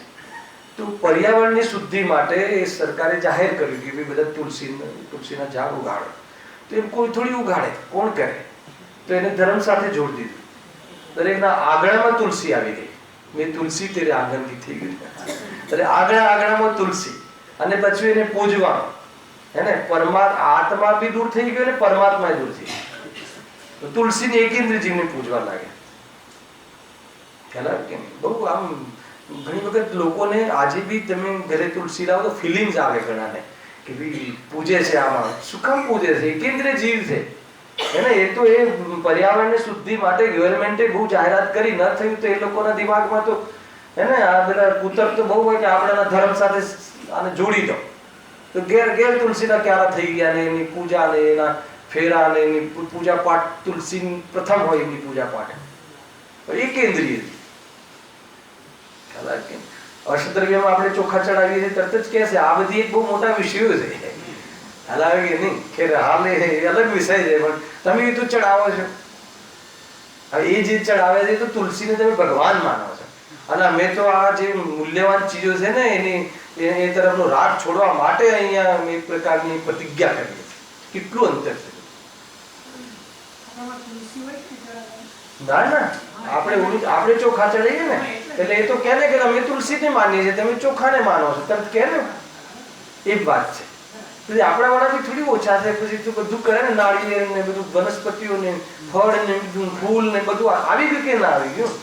તો પર્યાવરણની શુદ્ધિ માટે એ સરકારે જાહેર કર્યું કે ભાઈ બધા તુલસીના ઝાડ ઉગાડો. તો એમ કોઈ થોડી ઉગાડે, કોણ કરે? તો એને ધર્મ સાથે જોડી દીધું. દરેકના આંગણામાં તુલસી આવી ગઈ. મેં તુલસી તેરે આંગણ કી થઈ ગઈ. એટલે આંગણામાં તુલસી, અને પછી એને પૂજવાનું, હે ને, આત્મા બી દૂર થઈ ગયો ને પરમાત્મા દૂર થઈ ગયો. તો તુલસીને એકેન્દ્ર જીવને પૂજવા લાગે. ખ્યાલ આવે કે નહીં? બહુ આમ ઘણી વખત લોકોને આજે બી તમે ઘરે તુલસી લાવો તો ફિલિંગ્સ આવે ઘણાને કે ભાઈ પૂજે છે, આમાં શું કામ પૂજે છે? એકેન્દ્ર જીવ છે, હે ને. એ તો એ પર્યાવરણની શુદ્ધિ માટે ગવર્મેન્ટે બહુ જાહેરાત કરી, ન થયું તો એ લોકોના દિમાગમાં તો, હે ને, આ બધા કુતર્ક તો બહુ હોય કે આપણા ધર્મ સાથે આને જોડી દો. તો ઘેર તુલસીના ક્યારા થઈ ગયા ને એની પૂજા ને એના ફેરા ને એની પૂજા પાઠ, તુલસી પ્રથમ હોય એની પૂજા પાઠ એકેન્દ્રીય. અષ્ટદ્રવ્યમાં આપણે ચોખા ચડાવીએ છીએ, તરત જ કહે છે આ બધી એક બહુ મોટા વિષયો છે. હલાવે કે નહીં, કે હાલ એ અલગ વિષય છે, પણ તમે એ તો ચડાવો છો. હવે એ જે ચડાવે છે તો તુલસીને તમે ભગવાન માનો છો, અને અમે તો આ જે મૂલ્યવાન ચીજો છે ને એની એ તરફનો રાગ છોડવા માટે અહીંયા એક પ્રકારની પ્રતિજ્ઞા કરીએ છીએ. કેટલું અંતર છે! ના, આપણે ચોખા ચડાવીએ ને એટલે એ તો કહે ને કે અમે તુલસીને માનીએ છીએ, તમે ચોખાને માનો છો, તરત કહે ને. એ જ વાત છે. પછી આપણા વાળા બી થોડી ઓછા છે, પછી તો બધું કરે ને, નાળિયેર ને બધું, વનસ્પતિઓ ને ફળ ને ફૂલ ને બધું આવી ગયું કે ના આવી ગયું?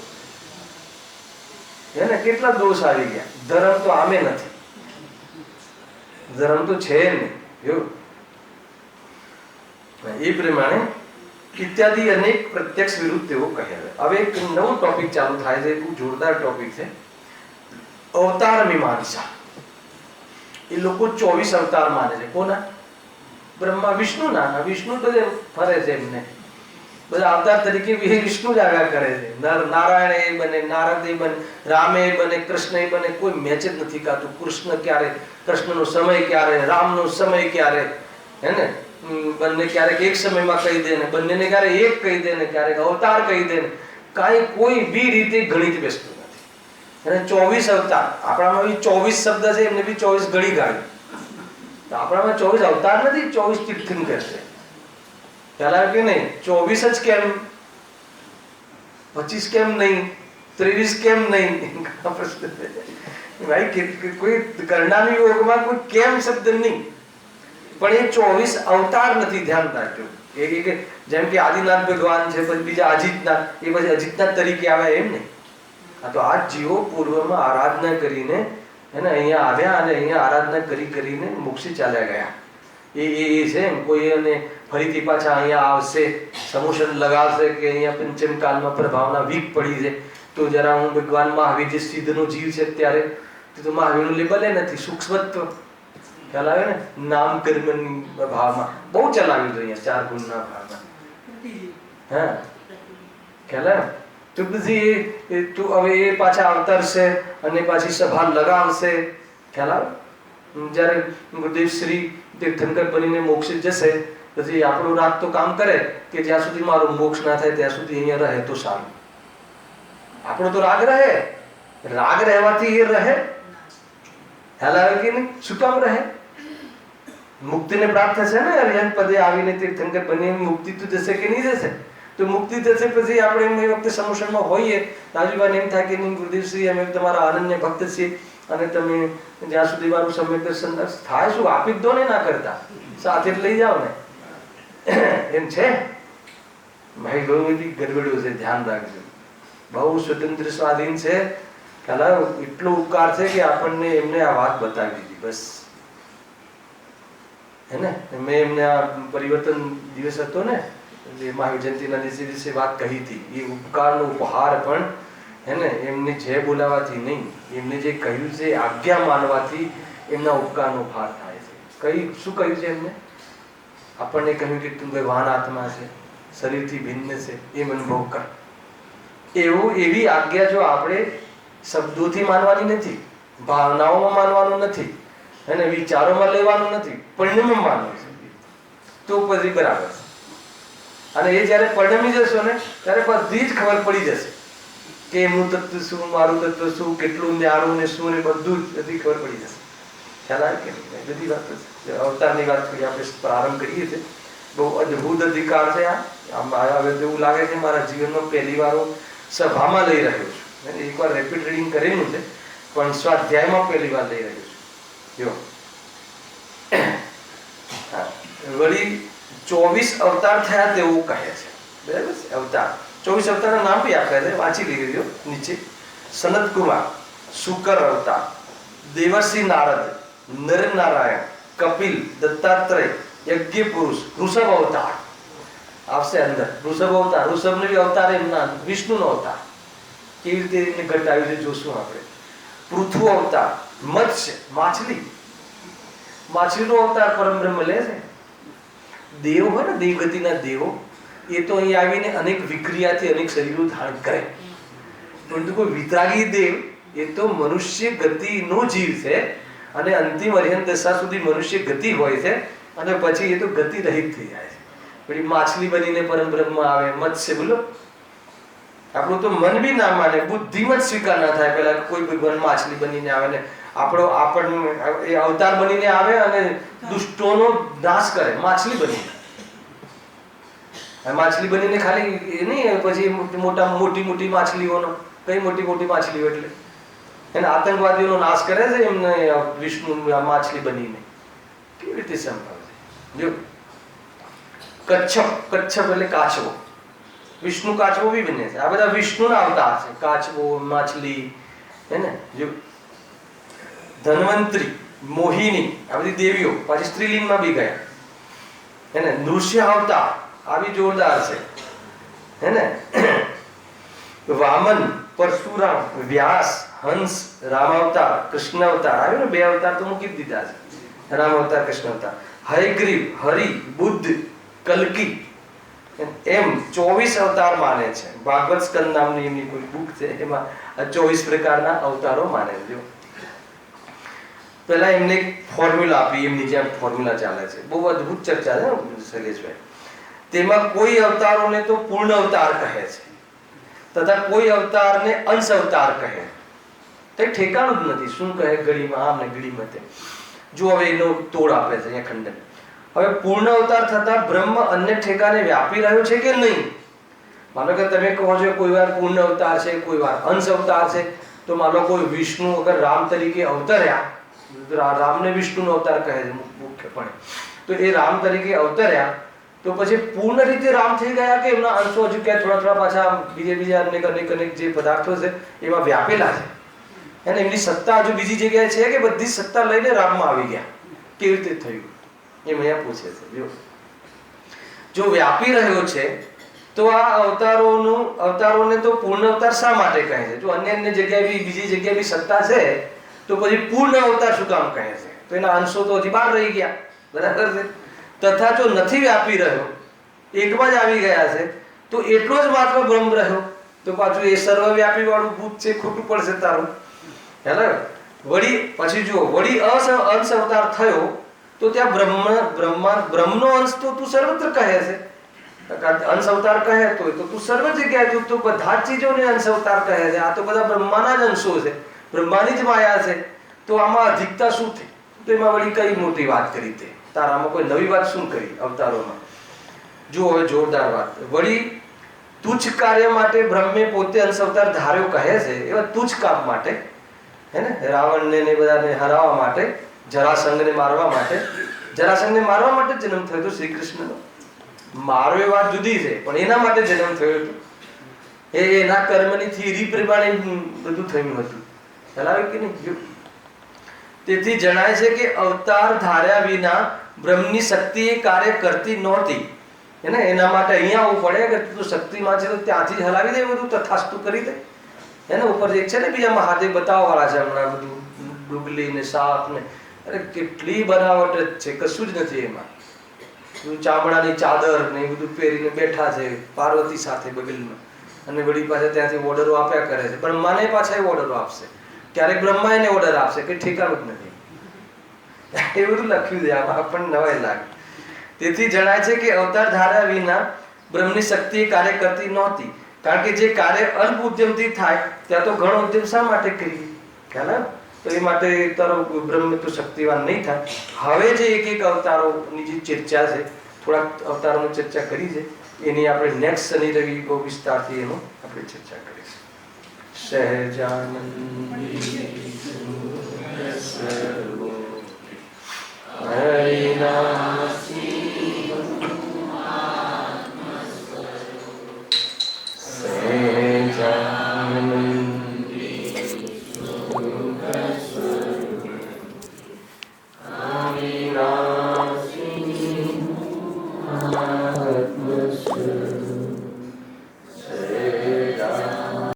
એને કેટલા દોષ આવી ગયા. ધર્મ તો આમે નથી, ધર્મ તો છે નહીં. એ પ્રમાણે ઇત્યાદિ અનેક પ્રત્યક્ષ વિરુદ્ધ તેઓ કહે. હવે એક નવો ટોપિક ચાલુ થાય છે, બહુ જોરદાર ટોપિક છે, અવતાર મીમાંસા. એ લોકો 24 અવતાર માને છે. કોના? બ્રહ્મા વિષ્ણુના. વિષ્ણુ બધે ફરે છે, એમને બધા અવતાર તરીકે વિષ્ણુ જ આવ્યા કરે છે. નારાયણ એ બને, નારદ એ બને, રામ એ બને, કૃષ્ણ એ બને, કોઈ મેચ જ નથી ખાતું. કૃષ્ણ ક્યારે, કૃષ્ણનો સમય ક્યારે, રામનો સમય ક્યારે, હે ને, બંને ક્યારેક એક સમયમાં કહી દે ને, બંનેને ક્યારેક એક કહી દે ને, ક્યારેક અવતાર કહી દે ને, કાંઈ કોઈ બી રીતે ગણિત બેસતું નથી. અને 24 અવતાર, આપણામાં બી 24 શબ્દ છે, એમને બી 24 ઘડી ગાડી. આપણામાં 24 અવતાર નથી, 24 તીર્થંકર છે. ખ્યાલ આવે કે નહીં? 24 જ કેમ, 25 કેમ નહીં, 23 કેમ નહીં? ભાઈ કોઈ કરનારી યોગમાં કોઈ કેમ શબ્દ નહીં, પણ એ 24 અવતાર નથી. ધ્યાન રાખજો. જેમ કે આદિનાથ ભગવાન છે, પછી બીજા અજીતનાથ, એ પછી અજીતનાથ તરીકે આવ્યા એમ નહીં. આ તો આ જીવો પૂર્વમાં આરાધના કરીને એને અહીંયા આવ્યા અને અહીંયા આરાધના કરીને મોક્ષી ચાલ્યા ગયા. એ છે એમ કોઈ એને ફરીથી પાછા અહીંયા આવશે, સમોશન લગાવશે કે અહીંયા પંચમ કાલમાં પ્રભાવના વીક પડી છે તો જરા હું ભગવાન મહાવીર જે સિદ્ધનો જીવ છે ત્યારે તો મહાવીરનું લેબલ નથી, સૂક્ષ્મત્વ. ખ્યાલ આવે ને? નામ કર્મની ભાવમાં બહુ ચલાવ્યું છે અહીંયા 4 ગુણના ભાવમાં. હા, ખ્યાલ આવે? તો પછી તું હવે એ પાછા અવતરશે અને પાછી સભા લગાવશે. ખ્યાલ આવે? જ્યારે ગુરુદેવ શ્રી તીર્થંકર બનીને મોક્ષ જશે પછી આપણું રાગ તો કામ કરે કે જ્યાં સુધી મારો મોક્ષ ના થાય ત્યાં સુધી અહીંયા રહે તો સારું. આપણો તો રાગ રહે, રાગ રહેવાથી એ રહે. ખ્યાલ આવે કે નહીં? શું કામ રહે? મુક્તિને પ્રાપ્ત થશે ને, અરિહંત પદે આવીને તીર્થંકર બની મુક્તિ તો જશે કે નહીં જશે? તો મુક્તિ જશે પછી આપણે એ વખતે સમોશનમાં હોઈએ, રાજુભાઈને એમ થાય કે નહીં ગુરુદેવ શ્રી અમે તમારા અનન્ય ભક્ત છીએ અને તમે જ્યાં સુધી મારું સમ્યક દર્શન થાય શું આપી દો ને, ના કરતા સાથે લઈ જાઓ ને, એમ છે. ભાઈ બહુ બધી ગરબડો છે, ધ્યાન રાખજો. બહુ સ્વતંત્ર સ્વાધીન છે. એટલો ઉપકાર છે કે આપણને એમને આ વાત બતાવી દીધી બસ, હે ને. મેં એમને આ પરિવર્તન દિવસ હતો ને, મહાવીર જયંતિના દિવસે વાત કહી હતી. એ ઉપકારનો ઉપહાર પણ હે ને એમને જય બોલાવાથી નહીં, એમને જે કહ્યું છે આજ્ઞા માનવાથી એમના ઉપકારનો ભાર થાય છે. શું કહ્યું છે એમને? આપણને કહ્યું કે તું વાન આત્મા છે, શરીરથી ભિન્ન છે, એમ અનુભવ કર. એવી આજ્ઞા જો આપણે શબ્દોથી માનવાની નથી, ભાવનાઓમાં માનવાનું નથી, અને વિચારોમાં લેવાનું નથી, પરિણામમાં માનવું છે, તો પછી બરાબર છે. અને એ જ્યારે પરિણમી જશો ને ત્યારે બધી જ ખબર પડી જશે કે એમનું તત્વ શું, મારું તત્વ શું, કેટલું ન્યારું ને શું ને બધું જ બધી ખબર પડી જશે. ખ્યાલ આવે કે નહીં? બધી વાત છે. અવતારની વાત કરી આપણે પ્રારંભ કરીએ છીએ. બહુ અદભુત અધિકાર છે આ. હવે એવું લાગે છે મારા જીવનમાં પહેલી વાર હું સભામાં લઈ રહ્યો છું. એકવાર રેપિડ રીડિંગ કરેલું છે, પણ સ્વાધ્યાયમાં પહેલી વાર લઈ રહ્યો છું. જો વળી 24 અવતાર થયા તેવું કહે છે. બરાબર છે? અવતાર 24 અવતારના નામ બી આપ્યા છે, વાંચી લીધો નીચે. સનત કુમાર, શુકર અવતાર, દેવર્ષિ નારદ, નરનારાયણ, કપિલ, દત્તાત્રેય, યજ્ઞ પુરુષ, ઋષભ અવતાર આવશે અંદર. ઋષભ અવતાર, ઋષભનો બી અવતાર એમના વિષ્ણુનો અવતાર. કેવી રીતે એમને ઘટાવ્યું છે જોશું આપણે. પૃથુ અવતાર, મત્સ્ય માછલી, માછલીનો અવતાર પરમ બ્રહ્મ લે છે. દેવ હોય ને, દેવગતિના દેવો, એ તો અહીં આવીને અનેક વિક્રિયાથી અનેક શરીરો ધારણ કરે. પરંતુ કોઈ વિતરાગી દેવ એ તો મનુષ્ય ગતિનો જીવ છે, અને અંતિમ અર્યંત દશા સુધી મનુષ્ય ગતિ હોય છે, અને પછી એ તો ગતિ રહિત થઈ જાય છે. પછી માછલી બનીને પરમ બ્રહ્મ આવે, મત્સ્ય. બોલો, આપણું તો મન બી ના માને, બુદ્ધિમાં જ સ્વીકાર ના થાય પેલા કોઈ ભગવાન માછલી બનીને આવે ને આપણને એ અવતાર બનીને આવે અને દુષ્ટોનો નાશ કરે. માછલી બનીને, માછલી બનીને ખાલી એ નહીં, પછી મોટી મોટી માછલીઓનો, કઈ મોટી મોટી માછલીઓ એટલે એને આતંકવાદીઓનો નાશ કરે છે એમને વિષ્ણુ માછલી બનીને. કેવી રીતે સંભવ છે? જો કચ્છપ, કચ્છપ એટલે કાચબો, વિષ્ણુ કાચબો બી બને છે. આ બધા વિષ્ણુના અવતાર છે. કાચબો, માછલી, હે ને. જો ધન્વંતરી, મોહિની, આ બધી દેવીઓ પાછી સ્ત્રીલિંગમાં બી ગયા, હે ને. નૃસિંહ અવતાર, આ બી જોરદાર છે, હે ને. વામન, પરશુરામ, વ્યાસ, હંસ, રામ અવતાર, કૃષ્ણ અવતાર. આવ્યો ને, 2 અવતાર તો મૂકી દીધા છે, રામ અવતાર, કૃષ્ણ અવતાર. હયગ્રીવ, હરિ, બુદ્ધ, કલ્કી, એમ 24 અવતાર માને છે. ભાગવત સ્કંદ નામની એમની કોઈ બુક છે, એમાં 24 પ્રકારના અવતારો માને છે. પહેલા એમને એક ફોર્મ્યુલા આપી, એમની જેમ ફોર્મ્યુલા ચાલે છે. બહુ અદભુત ચર્ચા છે શૈલેષભાઈ. તેમાં કોઈ અવતારોને તો પૂર્ણ અવતાર કહે છે, તથા કોઈ અવતારને અંશ અવતાર કહે. તે ઠેકાણું જ નથી શું કહે, ઘડીમાં આમ ને ઘડીમાં તેમ. જો હવે એનો તોડ આપે છે અહીંયા ખંડન. હવે પૂર્ણ અવતાર થતા બ્રહ્મ અન્ય ઠેકાને વ્યાપી રહ્યો છે કે નહીં? માનો કે તમે કહો છો કોઈ વાર પૂર્ણ અવતાર છે, કોઈ વાર અંશ અવતાર છે, તો માનો કોઈ વિષ્ણુ અગર રામ તરીકે અવતર્યા, રામને વિષ્ણુનો અવતાર કહે છે મુખ્યપણે, તો એ રામ તરીકે અવતર્યા તો પછી પૂર્ણ રીતે રામ થઈ ગયા કે એમના અંશો હજુ ક્યાંય થોડા થોડા પાછા બીજા અનેક જે પદાર્થો છે એમાં વ્યાપેલા છે, અને એમની સત્તા હજુ બીજી જગ્યાએ છે કે બધી સત્તા લઈને રામમાં આવી ગયા? કેવી રીતે થયું એમ અહીંયા પૂછે છે. જો વ્યાપી રહ્યો છે તો આ અવતારોને તો પૂર્ણ અવતાર શા માટે કહે છે? જો અન્ય જગ્યાએ બી બીજી જગ્યાએ બી સત્તા છે તો પછી પૂર્ણ અવતાર શું કામ કહે છે? તો એના અંશો તો હજી બહાર રહી ગયા, બરાબર છે. તથા જો નથી વ્યાપી રહ્યો, એકમાં જ આવી ગયા છે, તો એટલો જ માત્ર બ્રહ્મ રહ્યો, તો પાછું એ સર્વવ્યાપી વાળું ભૂત છે, ખોટું પડશે તારું. હેલો. વળી પછી જો વળી અંશ અવતાર થયો તો ત્યાં બ્રહ્મનો અંશ તો તું સર્વત્ર કહે છે. અંશ અવતાર કહે તો તું સર્વ જગ્યાએ તું બધા જ ચીજોને અંશ અવતાર કહે છે. આ તો બધા બ્રહ્માના જ અંશો છે, બ્રહ્માની જ માયા છે. તો આમાં અધિકતા શું થઈ? તો એમાં વળી કઈ મોટી વાત કરી તે? તારામાં કોઈ નવી વાત શું કરી અવતારોમાં? જો હવે જોરદાર વાત. વળી તુચ્છ કાર્ય માટે બ્રહ્મે પોતે અંશ અવતાર ધાર્યો કહે છે. એવા તુચ્છ કામ માટે, હે ને, રાવણને ને બધાને હરાવવા માટે, જરાસંઘને મારવા માટે, જરાસંઘને મારવા માટે જન્મ થયો હતો શ્રી કૃષ્ણનો. મારો એ વાત જુદી છે, પણ એના માટે જન્મ થયો હતો. એના કર્મની થિયરી પ્રમાણે બધું થયું હતું. ચલાવે કે નહીં? તેથી જણાય છે કે અવતાર ધાર્યા વિના બ્રહ્મની શક્તિ એ કાર્ય કરતી નહોતી. એને એના માટે અહીંયા આવવું પડે કે તું શક્તિમાં છે તો ત્યાંથી જ હલાવી દે, બધું તથાસ્તુ કરી દે. એને ઉપર એક છે ને બીજા મહાદેવ બતાવવા વાળા છે હમણાં, બધું ડુગલી ને સાપ ને અરે કેટલી બનાવટ જ છે, કશું જ નથી એમાં. ચામડાની ચાદર ને એ બધું પહેરીને બેઠા છે પાર્વતી સાથે બગલમાં, અને વળી પાછા ત્યાંથી ઓર્ડરો આપ્યા કરે છે. પણ મને પાછા ઓર્ડરો આપશે, ક્યારેક બ્રહ્મા એને ઓર્ડર આપશે, કે ઠેકાણું જ નથી. એ બધું લખ્યું છે આમાં, આપણને નવાઈ લાગે. તેથી જણાય છે કે અવતાર ધાર્યા વિના બ્રહ્મની શક્તિ કાર્ય કરતી નહોતી. કારણ કે જે કાર્ય અલ્પ ઉદ્યમથી થાય ત્યાં તો ઘણો ઉદ્યમ શા માટે કરીએ, ખ્યાલ આવે? તો એ માટે તારો બ્રહ્મ તો શક્તિવાન નહીં થાય. હવે જે એક એક અવતારોની જે ચર્ચા છે, થોડાક અવતારોની ચર્ચા કરી છે, એની આપણે નેક્સ્ટ શનિ રવિ બહુ વિસ્તારથી એનો આપણે ચર્ચા કરીશું. સહેજાનંદ